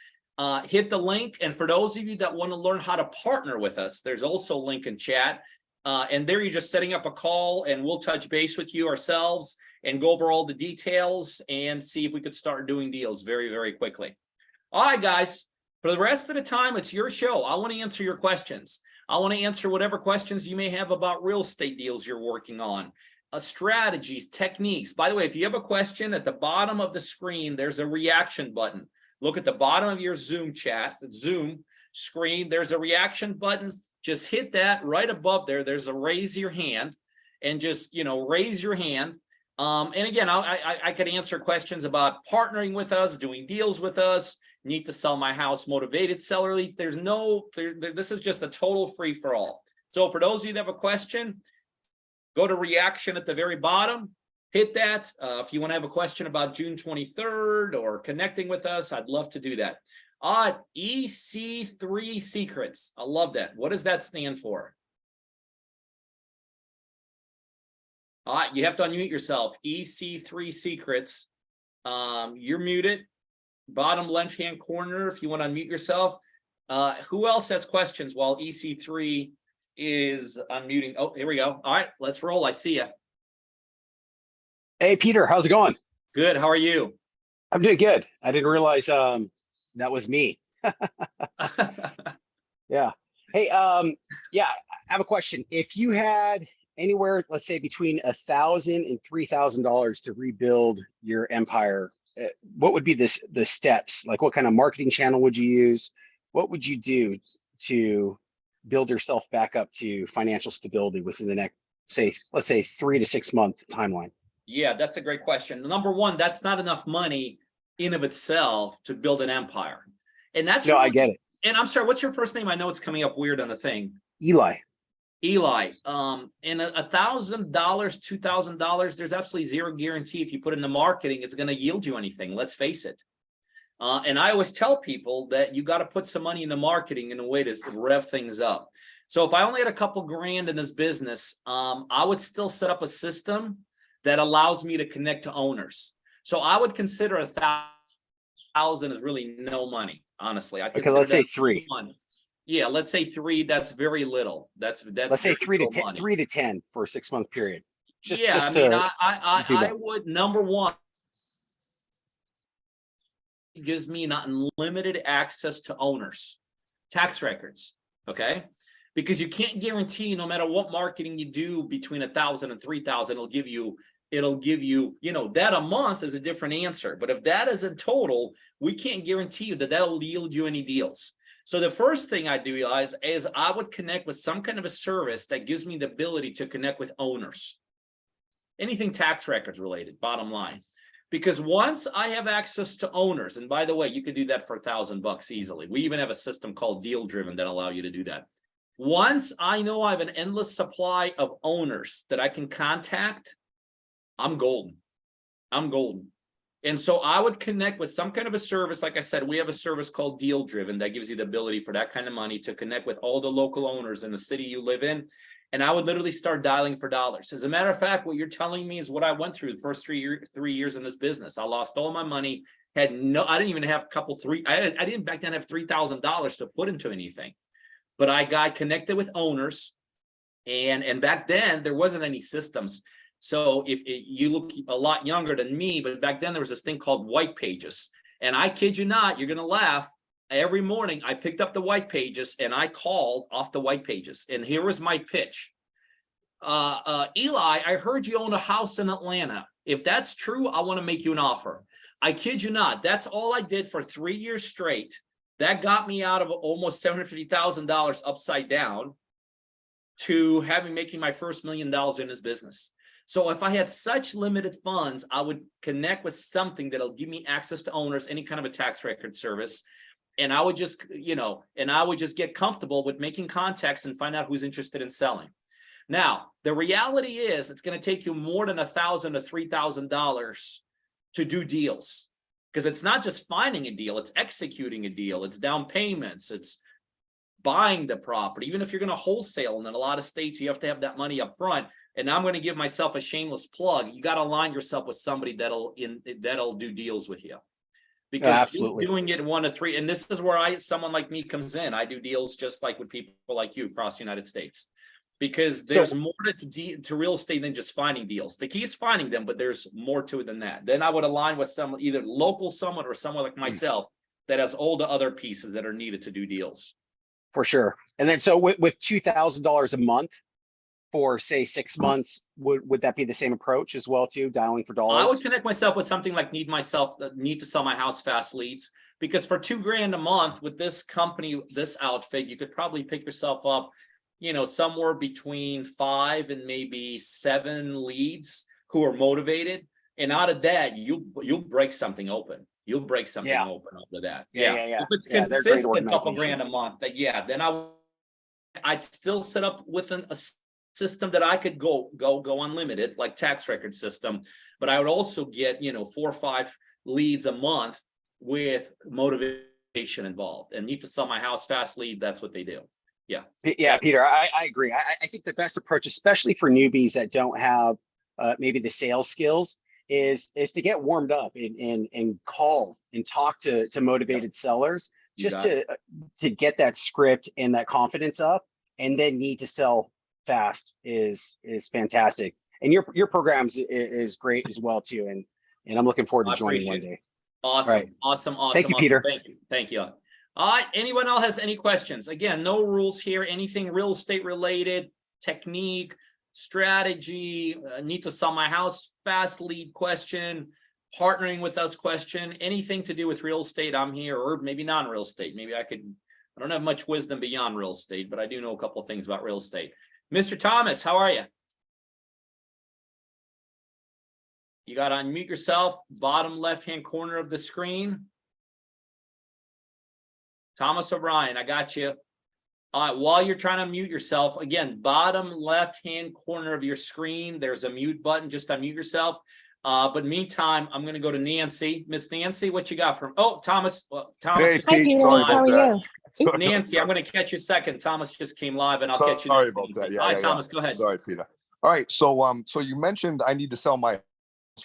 hit the link. And for those of you that want to learn how to partner with us, there's also a link in chat. And there you're just setting up a call and we'll touch base with you ourselves and go over all the details and see if we could start doing deals very, very quickly. All right, guys. For the rest of the time, it's your show. I want to answer your questions. I want to answer whatever questions you may have about real estate deals you're working on, strategies, techniques. By the way, if you have a question, at the bottom of the screen, there's a reaction button. Look at the bottom of your Zoom chat, the Zoom screen. There's a reaction button. Just hit that right above there. There's a raise your hand and just, raise your hand. And again, I could answer questions about partnering with us, doing deals with us, need to sell my house, motivated seller lead. This is just a total free for all. So for those of you that have a question, go to reaction at the very bottom, hit that. If you want to have a question about June 23rd or connecting with us, I'd love to do that. EC3 secrets. I love that. What does that stand for? You have to unmute yourself. EC3 secrets. You're muted. Bottom left-hand corner, if you want to unmute yourself. Who else has questions while EC3 is unmuting? Oh, here we go. All right, let's roll. I see you. Hey, Peter, how's it going? Good. How are you? I'm doing good. I didn't realize that was me. Yeah. Hey, yeah, I have a question. If you had anywhere, let's say between $1,000 and $3,000 to rebuild your empire, what would be the steps? Like, what kind of marketing channel would you use? What would you do to build yourself back up to financial stability within the next, let's say 3 to 6 month timeline? Yeah, that's a great question. Number one, that's not enough money in of itself to build an empire. And that's no, I get it. And I'm sorry, what's your first name? I know it's coming up weird on the thing. Eli. And $1,000, $2,000, there's absolutely zero guarantee if you put in the marketing, it's going to yield you anything. Let's face it. And I always tell people that you got to put some money in the marketing in a way to rev things up. So if I only had a couple grand in this business, I would still set up a system that allows me to connect to owners. So I would consider $1,000 is really no money, honestly. Okay, let's say 3. Yeah, let's say 3. That's very little. That's let's say 3 to 10, 3 to 10 for a 6 month period. I would, number one, it gives me not unlimited access to owners, tax records. Okay. Because you can't guarantee, no matter what marketing you do, between 1,000 and 3,000, it'll give you, that a month is a different answer. But if that is in total, we can't guarantee you that that'll yield you any deals. So the first thing I do, guys, is I would connect with some kind of a service that gives me the ability to connect with owners. Anything tax records related, bottom line. Because once I have access to owners, and by the way, you could do that for $1,000 easily. We even have a system called Deal Driven that allow you to do that. Once I know I have an endless supply of owners that I can contact, I'm golden. I'm golden. And so I would connect with some kind of a service. Like I said, we have a service called Deal Driven that gives you the ability for that kind of money to connect with all the local owners in the city you live in. And I would literally start dialing for dollars. As a matter of fact, what you're telling me is what I went through the first 3 years in this business. I lost all my money. I didn't even have I didn't back then have $3,000 to put into anything. But I got connected with owners. And back then there wasn't any systems. So you look a lot younger than me, but back then there was this thing called white pages. And I kid you not, you're going to laugh. Every morning I picked up the white pages and I called off the white pages. And here was my pitch. Eli, I heard you own a house in Atlanta. If that's true, I want to make you an offer. I kid you not. That's all I did for 3 years straight. That got me out of almost $750,000 upside down to making my first $1 million in this business. So if I had such limited funds, I would connect with something that'll give me access to owners, any kind of a tax record service. And I would just, get comfortable with making contacts and find out who's interested in selling. Now, the reality is it's going to take you more than $1,000 to $3,000 to do deals, because it's not just finding a deal, it's executing a deal, it's down payments, it's buying the property. Even if you're going to wholesale, and in a lot of states, you have to have that money up front. And I'm going to give myself a shameless plug. You got to align yourself with somebody that'll do deals with you. Because just doing it 1 to 3, and this is where someone like me comes in. I do deals just like with people like you across the United States, because there's more to real estate than just finding deals. The key is finding them, but there's more to it than that. Then I would align with someone, either someone or someone like myself that has all the other pieces that are needed to do deals. For sure. And then so with $2,000 a month for say 6 months, would that be the same approach as well too, dialing for dollars? I would connect myself with something like Need to Sell My House Fast leads, because for $2,000 a month with this company, this outfit, you could probably pick yourself up, somewhere between 5 and maybe 7 leads who are motivated. And out of that, you'll break something open. You'll break something open after that. Yeah. If it's consistent, couple grand a month, then I'd still set up with a system that I could go unlimited, like tax record system, but I would also get 4 or 5 leads a month with motivation involved. And Need to Sell My House Fast leads, that's what they do. Yeah, Peter, I agree. I think the best approach, especially for newbies that don't have maybe the sales skills, is to get warmed up and call and talk to motivated sellers, just to get that script and that confidence up. And then Need to Sell Fast is fantastic. And your programs is great as well too. And I'm looking forward to joining one day. Awesome. Right. Awesome. Thank you, Peter. Thank you. All right. Anyone else has any questions? Again, no rules here. Anything real estate related, technique, strategy, Need to Sell My House Fast lead question, partnering with us question, anything to do with real estate, I'm here, or maybe non-real estate. Maybe I don't have much wisdom beyond real estate, but I do know a couple of things about real estate. Mr. Thomas, how are you? You got to unmute yourself, bottom left-hand corner of the screen. Thomas O'Brien, I got you. All right, while you're trying to mute yourself, again, bottom left-hand corner of your screen, there's a mute button, just unmute yourself. But meantime, I'm going to go to Nancy. Miss Nancy, what you got from, Thomas. Thomas. Hey, Pete, sorry about that. Nancy, I'm going to catch you second. Thomas just came live and I'll catch you. Sorry about that. All right, Thomas, go ahead. Sorry, Peter. All right. So you mentioned I need to sell my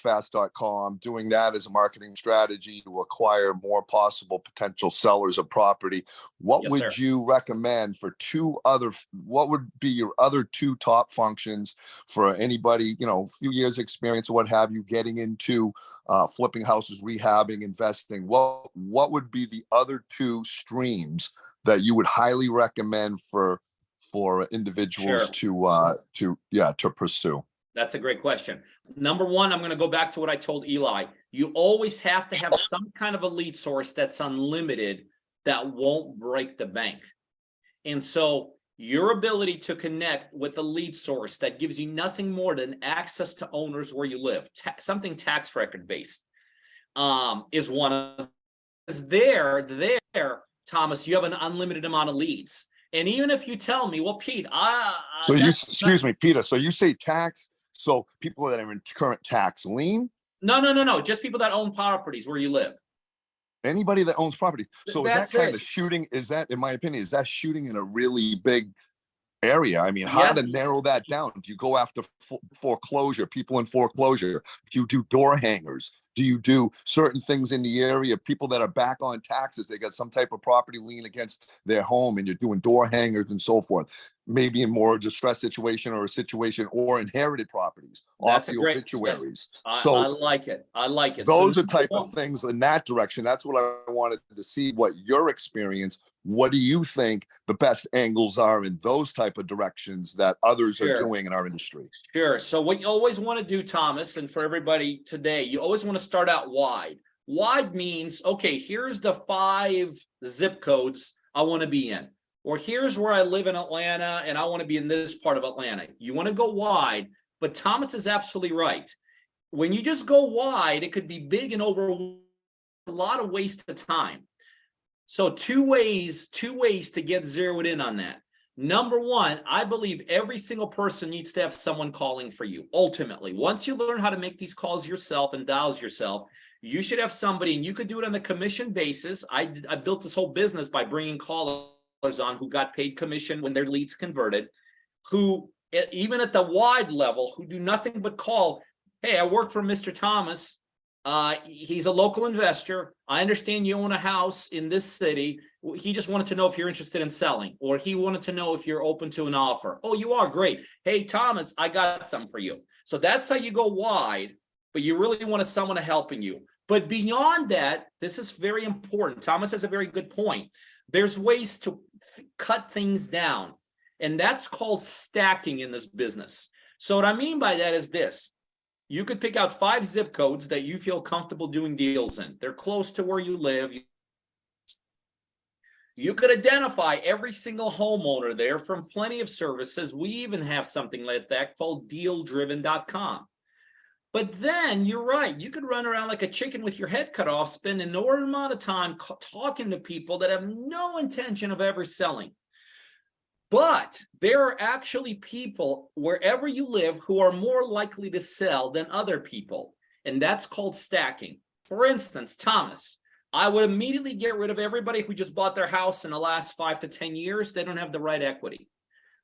fast.com, doing that as a marketing strategy to acquire more possible potential sellers of property. What would you recommend for what would be your other 2 top functions for anybody, a few years experience or what have you, getting into flipping houses, rehabbing, investing? What would be the other 2 streams that you would highly recommend for individuals to pursue? That's a great question. Number one, I'm going to go back to what I told Eli. You always have to have some kind of a lead source that's unlimited that won't break the bank. And so your ability to connect with a lead source that gives you nothing more than access to owners where you live, something tax record based, is one of there, Thomas, you have an unlimited amount of leads. And even if you tell me, well, Pete, excuse me, Peter. So you say tax. So people that are in current tax lien? No. Just people that own properties where you live. Anybody that owns property. So is that kind of shooting? Is that, in my opinion, is that shooting in a really big area? I mean, how to narrow that down? Do you go after foreclosure, people in foreclosure? Do you do door hangers? Do you do certain things in the area? People that are back on taxes, they got some type of property lien against their home, and you're doing door hangers and so forth. Maybe in more distressed situation or a situation or inherited properties off That's a the great- obituaries. I So like it. I like it. those So are type of things in that direction. That's what I wanted to see, what your experience. What do you think the best angles are in those type of directions that others are Sure. doing in our industry? Sure. So what you always want to do, Thomas, and for everybody today, you always want to start out wide. Wide means, okay, here's the 5 zip codes I want to be in. Or here's where I live in Atlanta and I want to be in this part of Atlanta. You want to go wide, but Thomas is absolutely right. When you just go wide, it could be big and over a lot of waste of time. So two ways to get zeroed in on that. Number one, I believe every single person needs to have someone calling for you. Ultimately, once you learn how to make these calls yourself and dials yourself, you should have somebody, and you could do it on a commission basis. I built this whole business by bringing callers on who got paid commission when their leads converted, who even at the wide level, who do nothing but call, hey, I work for Mr. Thomas. He's a local investor. I understand you own a house in this city. He just wanted to know if you're interested in selling, or he wanted to know if you're open to an offer. Oh, you are? Great. Hey, Thomas, I got something for you. So that's how you go wide, but you really want someone helping you. But beyond that, this is very important. Thomas has a very good point. There's ways to cut things down, and that's called stacking in this business. So what I mean by that is this. You could pick out 5 zip codes that you feel comfortable doing deals in. They're close to where you live. You could identify every single homeowner there from plenty of services. We even have something like that called dealdriven.com. But then you're right. You could run around like a chicken with your head cut off, spend an inordinate amount of time talking to people that have no intention of ever selling. But there are actually people wherever you live who are more likely to sell than other people. And that's called stacking. For instance, Thomas, I would immediately get rid of everybody who just bought their house in the last 5 to 10 years. They don't have the right equity.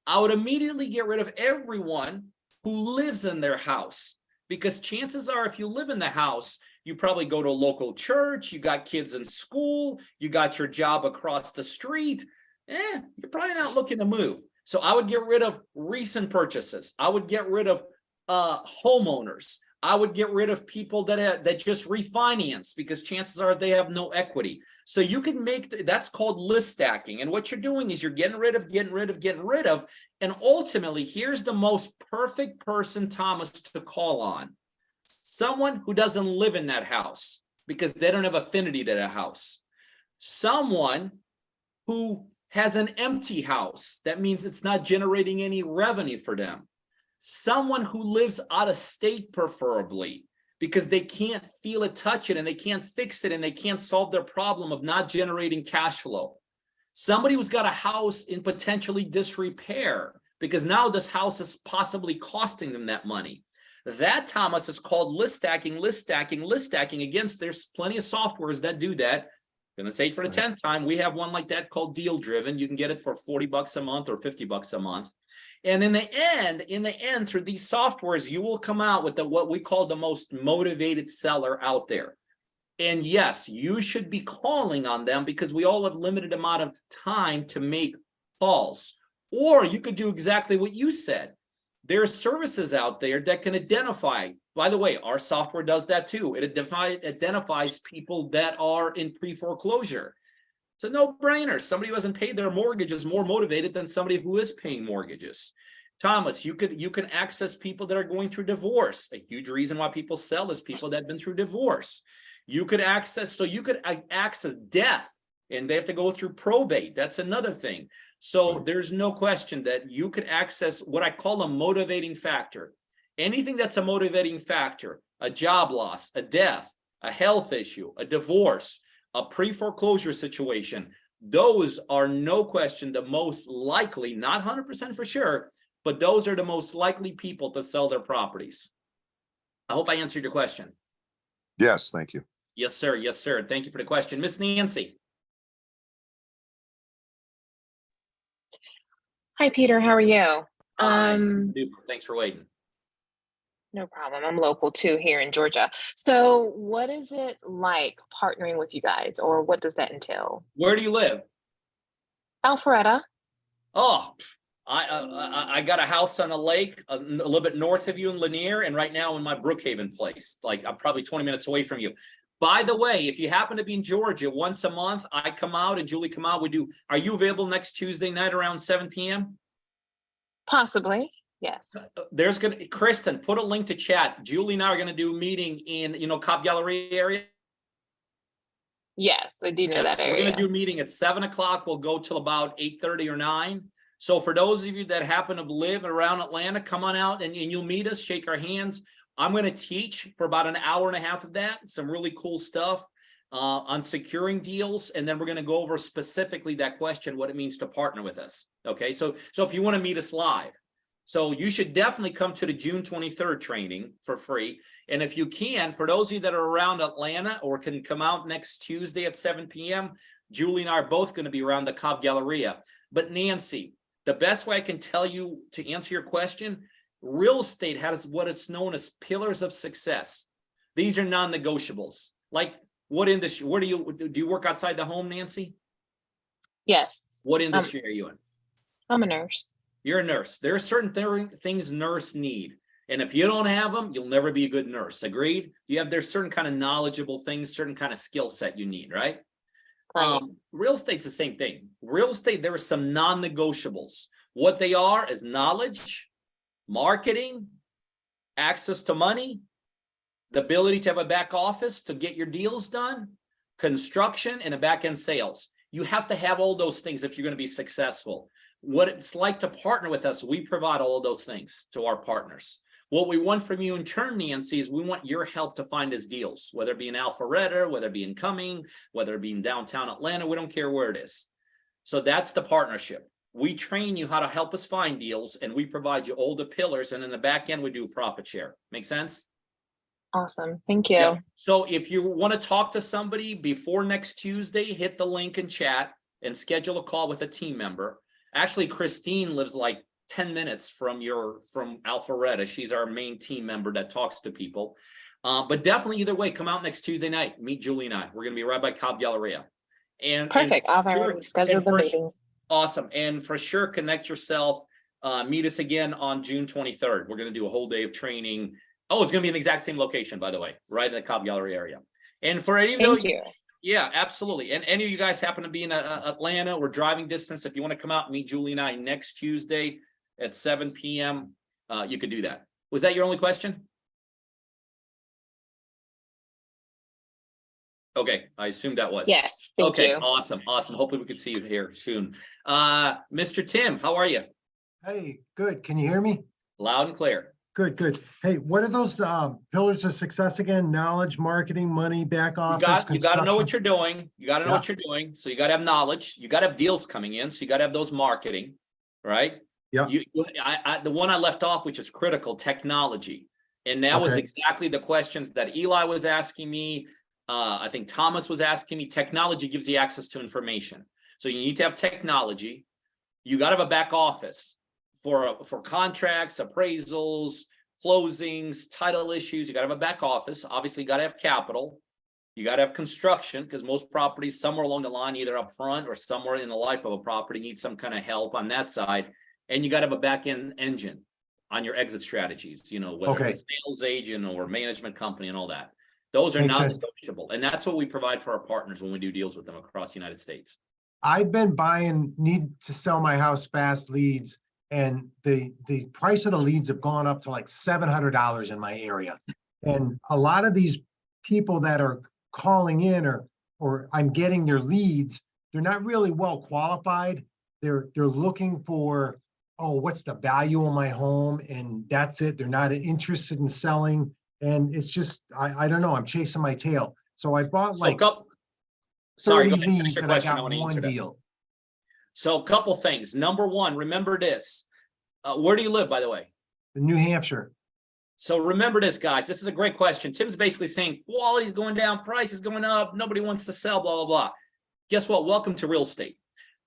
I would immediately get rid of everyone who lives in their house, because chances are if you live in the house, you probably go to a local church, you got kids in school, you got your job across the street. You're probably not looking to move. So I would get rid of recent purchases. I would get rid of homeowners. I would get rid of people that just refinance, because chances are they have no equity. So you can make, that's called list stacking. And what you're doing is you're getting rid of. And ultimately, here's the most perfect person, Thomas, to call on. Someone who doesn't live in that house because they don't have affinity to that house. Someone who has an empty house. That means it's not generating any revenue for them. Someone who lives out of state, preferably, because they can't feel it, touch it, and they can't fix it, and they can't solve their problem of not generating cash flow. Somebody who's got a house in potentially disrepair, because now this house is possibly costing them that money. That, Thomas, is called list stacking. Again, there's plenty of softwares that do that. I'm going to say it for the 10th time. We have one like that called Deal Driven. You can get it for $40 a month or $50 a month. And in the end, through these softwares, you will come out with what we call the most motivated seller out there. And yes, you should be calling on them, because we all have limited amount of time to make calls. Or you could do exactly what you said. There are services out there that can identify. By the way, our software does that too. It identifies people that are in pre-foreclosure. It's a no-brainer. Somebody who hasn't paid their mortgage is more motivated than somebody who is paying mortgages. Thomas, you can access people that are going through divorce. A huge reason why people sell is people that have been through divorce. You could access death, and they have to go through probate. That's another thing. So there's no question that you could access what I call a motivating factor. Anything that's a motivating factor, a job loss, a death, a health issue, a divorce, a pre-foreclosure situation, those are no question the most likely, not 100% for sure, but those are the most likely people to sell their properties. I hope I answered your question. Yes, thank you. Yes, sir. Yes, sir. Thank you for the question. Miss Nancy. Hi, Peter. How are you? Hi, thanks for waiting. No problem. I'm local too here in Georgia. So what is it like partnering with you guys, or what does that entail? Where do you live? Alpharetta. Oh, I got a house on a lake a little bit north of you in Lanier, and right now in my Brookhaven place. Like, I'm probably 20 minutes away from you. By the way, if you happen to be in Georgia, once a month, I come out and Julie come out. We do. Are you available next Tuesday night around 7 p.m.? Possibly. Yes. There's gonna, Kristen, put a link to chat. Julie and I are gonna do a meeting in, Cobb Gallery area. Yes, I do know that So area. we're gonna do a meeting at 7 o'clock. We'll go till about 8:30 or 9. So for those of you that happen to live around Atlanta, come on out and you'll meet us, shake our hands. I'm gonna teach for about an hour and a half of that, some really cool stuff on securing deals. And then we're gonna go over specifically that question, what it means to partner with us. Okay, so if you wanna meet us live, so you should definitely come to the June 23rd training for free. And if you can, for those of you that are around Atlanta or can come out next Tuesday at 7 p.m., Julie and I are both going to be around the Cobb Galleria. But Nancy, the best way I can tell you to answer your question, real estate has what it's known as pillars of success. These are non-negotiables. Like, what industry, where do you work outside the home, Nancy? Yes. What industry are you in? I'm a nurse. You're a nurse. There are certain things nurse need. And if you don't have them, you'll never be a good nurse. Agreed? There's certain kind of knowledgeable things, certain kind of skill set you need, right? Right. Real estate's the same thing. Real estate, there are some non-negotiables. What they are is knowledge, marketing, access to money, the ability to have a back office to get your deals done, construction, and a back-end sales. You have to have all those things if you're going to be successful. What it's like to partner with us, we provide all of those things to our partners. What we want from you in turn, Nancy, is we want your help to find us deals, whether it be in Alpharetta, whether it be in Cumming, whether it be in downtown Atlanta, we don't care where it is. So that's the partnership. We train you how to help us find deals, and we provide you all the pillars, and in the back end, we do a profit share. Make sense? Awesome. Thank you. Yeah. So if you want to talk to somebody before next Tuesday, hit the link in chat and schedule a call with a team member. Actually, Christine lives like 10 minutes from Alpharetta. She's our main team member that talks to people. But definitely either way, come out next Tuesday night, meet Julie and I. We're going to be right by Cobb Galleria. Perfect. I've already scheduled the meeting. Awesome. And for sure, connect yourself. Meet us again on June 23rd. We're going to do a whole day of training. Oh, it's going to be in the exact same location, by the way, right in the Cobb Gallery area. And for any of those, Thank you. yeah, absolutely. And any of you guys happen to be in Atlanta or driving distance, if you want to come out and meet Julie and I next Tuesday at 7 p.m., you could do that. Was that your only question? Okay, I assumed that was. Yes, thank okay, you. Awesome. Hopefully we can see you here soon. Mr. Tim, how are you? Hey, good. Can you hear me? Loud and clear. Good. Hey, what are those pillars of success again? Knowledge, marketing, money, back office. You got to know what construction? you're doing. You got to know what you're doing. So you got to have knowledge. You got to have deals coming in. So you got to have those marketing, right? Yeah. The one I left off, which is critical, technology. And that was exactly the questions that Eli was asking me. I think Thomas was asking me. Technology gives you access to information. So you need to have technology. You got to have a back office for contracts, appraisals, closings, title issues. You got to have a back office. Obviously, you got to have capital. You got to have construction, because most properties somewhere along the line, either up front or somewhere in the life of a property, need some kind of help on that side. And you got to have a back end engine on your exit strategies, whether it's a sales agent or management company and all that. Those are non-negotiable. And that's what we provide for our partners when we do deals with them across the United States. I've been buying NeedToSellMyHouseFast leads, and the price of the leads have gone up to like $700 in my area. And a lot of these people that are calling in or I'm getting their leads, they're not really well qualified. They're looking for, oh, what's the value of my home? And that's it. They're not interested in selling. And it's just, I don't know, I'm chasing my tail. So I bought like 30 leads and I got one deal. So a couple things. Number one, remember this. Where do you live, by the way? In New Hampshire. So remember this, guys. This is a great question. Tim's basically saying quality's going down, price is going up, nobody wants to sell, blah, blah, blah. Guess what? Welcome to real estate.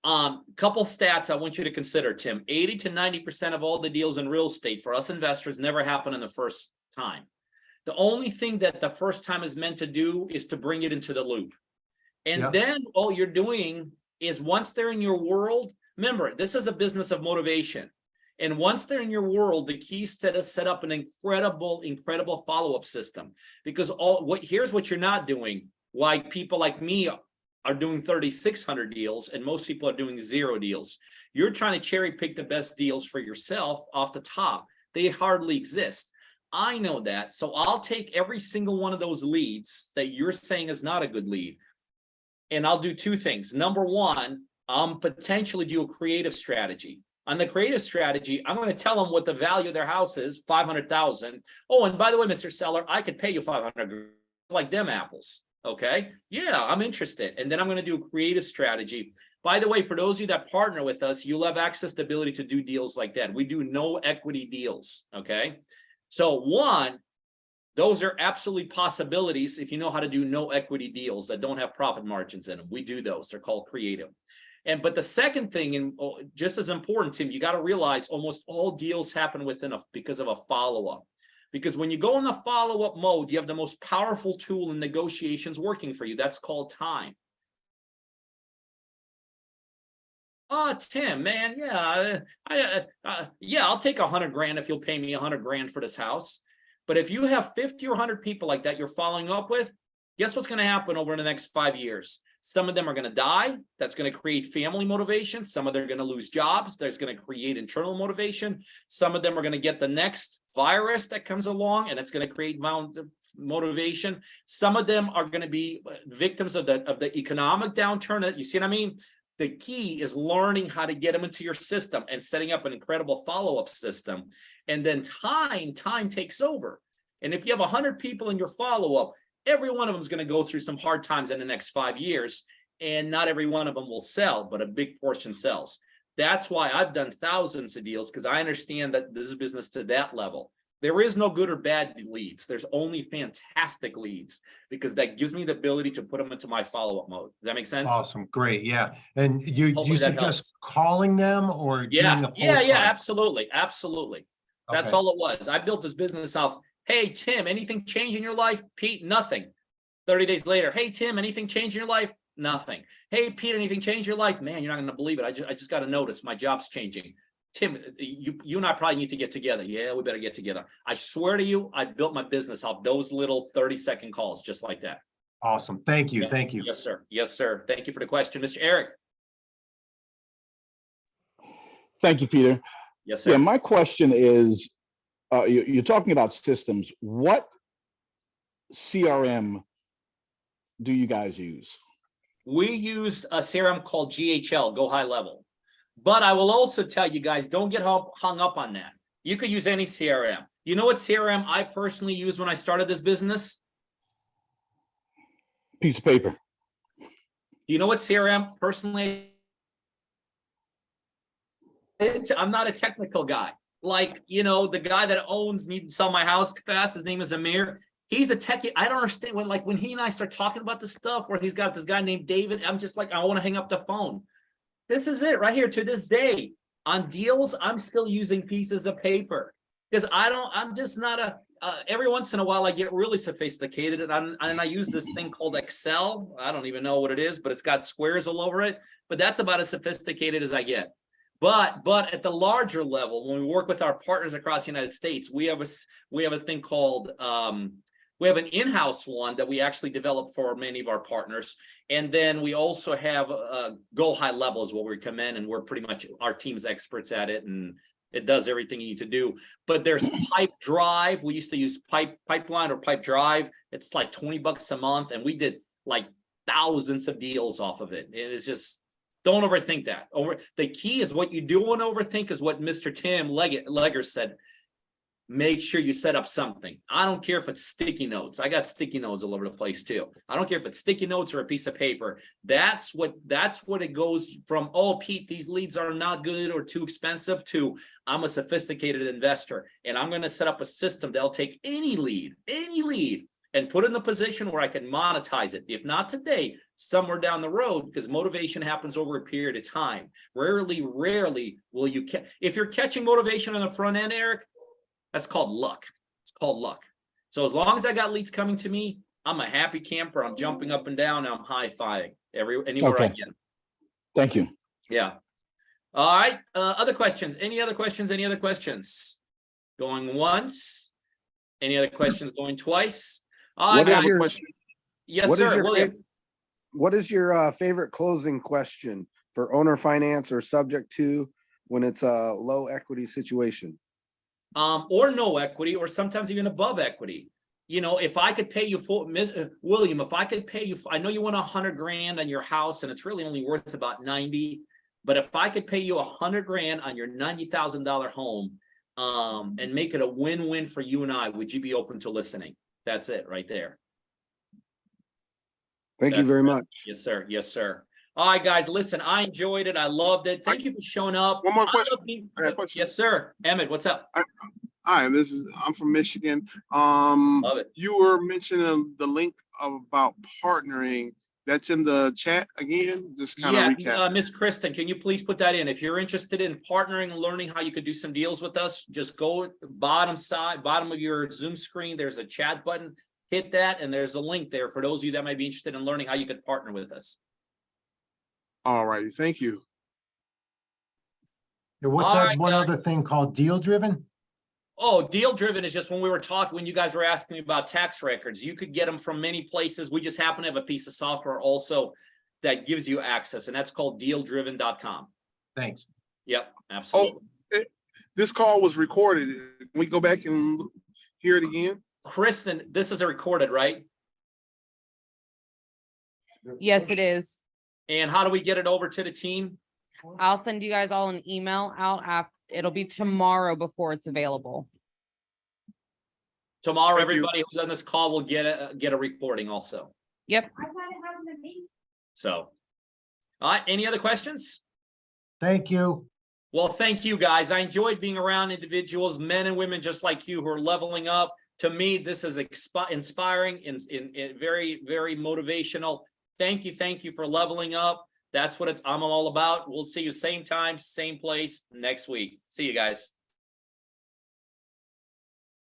Couple stats I want you to consider, Tim. 80 to 90% of all the deals in real estate for us investors never happen in the first time. The only thing that the first time is meant to do is to bring it into the loop. And Yeah. then all you're doing is once they're in your world, remember, this is a business of motivation. And once they're in your world, the key is to set up an incredible follow-up system. Because here's what you're not doing. Why people like me are doing 3,600 deals and most people are doing 0 deals. You're trying to cherry pick the best deals for yourself off the top. They hardly exist. I know that. So I'll take every single one of those leads that you're saying is not a good lead. And I'll do 2 things. Number one, potentially do a creative strategy. On the creative strategy, I'm going to tell them what the value of their house is, $500,000. Oh, and by the way, Mr. Seller, I could pay you $500,000, like them apples. Okay. Yeah, I'm interested. And then I'm going to do a creative strategy. By the way, for those of you that partner with us, you'll have access to the ability to do deals like that. We do no equity deals. Okay. So one, those are absolutely possibilities if you know how to do no equity deals that don't have profit margins in them. We do those. They're called creative. But the second thing, and just as important, Tim, you got to realize almost all deals happen because of a follow-up. Because when you go in the follow-up mode, you have the most powerful tool in negotiations working for you. That's called time. Oh, Tim, man, yeah, I'll take $100,000 if you'll pay me $100,000 for this house. But if you have 50 or 100 people like that you're following up with, guess what's going to happen over the next 5 years? Some of them are going to die. That's going to create family motivation. Some of them are going to lose jobs. That's going to create internal motivation. Some of them are going to get the next virus that comes along, and it's going to create motivation. Some of them are going to be victims of the economic downturn. You see what I mean? The key is learning how to get them into your system and setting up an incredible follow-up system. And then time takes over. And if you have 100 people in your follow-up, every one of them is going to go through some hard times in the next 5 years, and not every one of them will sell, but a big portion sells. That's why I've done thousands of deals, because I understand that this is business to that level. There is no good or bad leads. There's only fantastic leads, because that gives me the ability to put them into my follow-up mode. Does that make sense? Awesome. Great. Yeah. And you Hopefully that suggest helps. calling them or doing a postcard? Yeah, absolutely. That's Okay. all it was. I built this business off, hey, Tim, anything change in your life? Pete, nothing. 30 days later, hey, Tim, anything change in your life? Nothing. Hey, Pete, anything change in your life? Man, you're not going to believe it. I just got to notice my job's changing. Tim, you and I probably need to get together. Yeah, we better get together. I swear to you, I built my business off those little 30-second calls just like that. Awesome. Thank you. Yeah. Thank you. Yes, sir. Yes, sir. Thank you for the question. Mr. Eric. Thank you, Peter. Yes, sir. Yeah, my question is, you're talking about systems. What CRM do you guys use? We used a CRM called GHL, Go High Level. But I will also tell you guys, don't get hung up on that. You could use any CRM. You know what CRM I personally used when I started this business? Piece of paper. You know what CRM personally? I'm not a technical guy. Like, the guy that owns NeedToSellMyHouseFast, his name is Amir. He's a techie. I don't understand when he and I start talking about this stuff where he's got this guy named David. I'm just like, I want to hang up the phone. This is it right here. To this day, on deals, I'm still using pieces of paper because I'm just not every once in a while I get really sophisticated and I use this thing called Excel. I don't even know what it is, but it's got squares all over it. But that's about as sophisticated as I get. But at the larger level, when we work with our partners across the United States, we have a thing called we have an in-house one that we actually develop for many of our partners. And then we also have Go High Level is what we recommend. And we're pretty much our team's experts at it. And it does everything you need to do. But there's Pipe Drive. We used to use Pipeline or Pipe Drive. It's like $20 a month. And we did like thousands of deals off of it. It is just, don't overthink that. The key is what you do want to overthink is what Mr. Tim Legger said. Make sure you set up something. I don't care if it's sticky notes. I got sticky notes all over the place too. I don't care if it's sticky notes or a piece of paper. That's what it goes from, oh, Pete, these leads are not good or too expensive to I'm a sophisticated investor and I'm going to set up a system that'll take any lead and put it in the position where I can monetize it. If not today, somewhere down the road, because motivation happens over a period of time. Rarely will you if you're catching motivation on the front end, Eric, that's called luck. It's called luck. So as long as I got leads coming to me, I'm a happy camper. I'm jumping up and down. I'm high-fiving anywhere I Okay. get. Thank you. Yeah. All right. Other questions? Any other questions? Any other questions? Going once? Any other questions going twice? What is your, Yes, what is sir. your William. what is your favorite closing question for owner finance or subject to when it's a low equity situation? Or no equity, or sometimes even above equity. You know, if I could pay you William, if I could pay you, I know you want 100 grand on your house and it's really only worth about 90, but if I could pay you 100 grand on your $90,000 home, and make it a win-win for you and I, would you be open to listening? That's it right there. Thank you very much. Yes, sir. Yes, sir. All right, guys, listen, I enjoyed it. I loved it. Thank you for showing up. One more question. I have a question. Yes, sir. Emmett, what's up? Hi, I'm from Michigan. Love it. You were mentioning the link about partnering. That's in the chat again. Just kind of recap. Miss Kristen, can you please put that in? If you're interested in partnering and learning how you could do some deals with us, just go bottom of your Zoom screen. There's a chat button. Hit that, and there's a link there for those of you that might be interested in learning how you could partner with us. All righty, thank you. What's All that right, one guys. other thing called deal driven? Oh, deal driven is just when we were talking, when you guys were asking me about tax records, you could get them from many places. We just happen to have a piece of software also that gives you access, and that's called dealdriven.com. Thanks. Yep, absolutely. This call was recorded. Can we go back and hear it again? Kristen, this is a recorded, right? Yes, it is. And how do we get it over to the team? I'll send you guys all an email out after. It'll be tomorrow before it's available. Tomorrow, Thank you. everybody who's on this call will get a recording also. Yep. So, all right, any other questions? Thank you. Well, thank you, guys. I enjoyed being around individuals, men and women just like you, who are leveling up. To me, this is inspiring and very, very motivational. Thank you for leveling up. That's what I'm all about. We'll see you same time, same place next week. See you guys.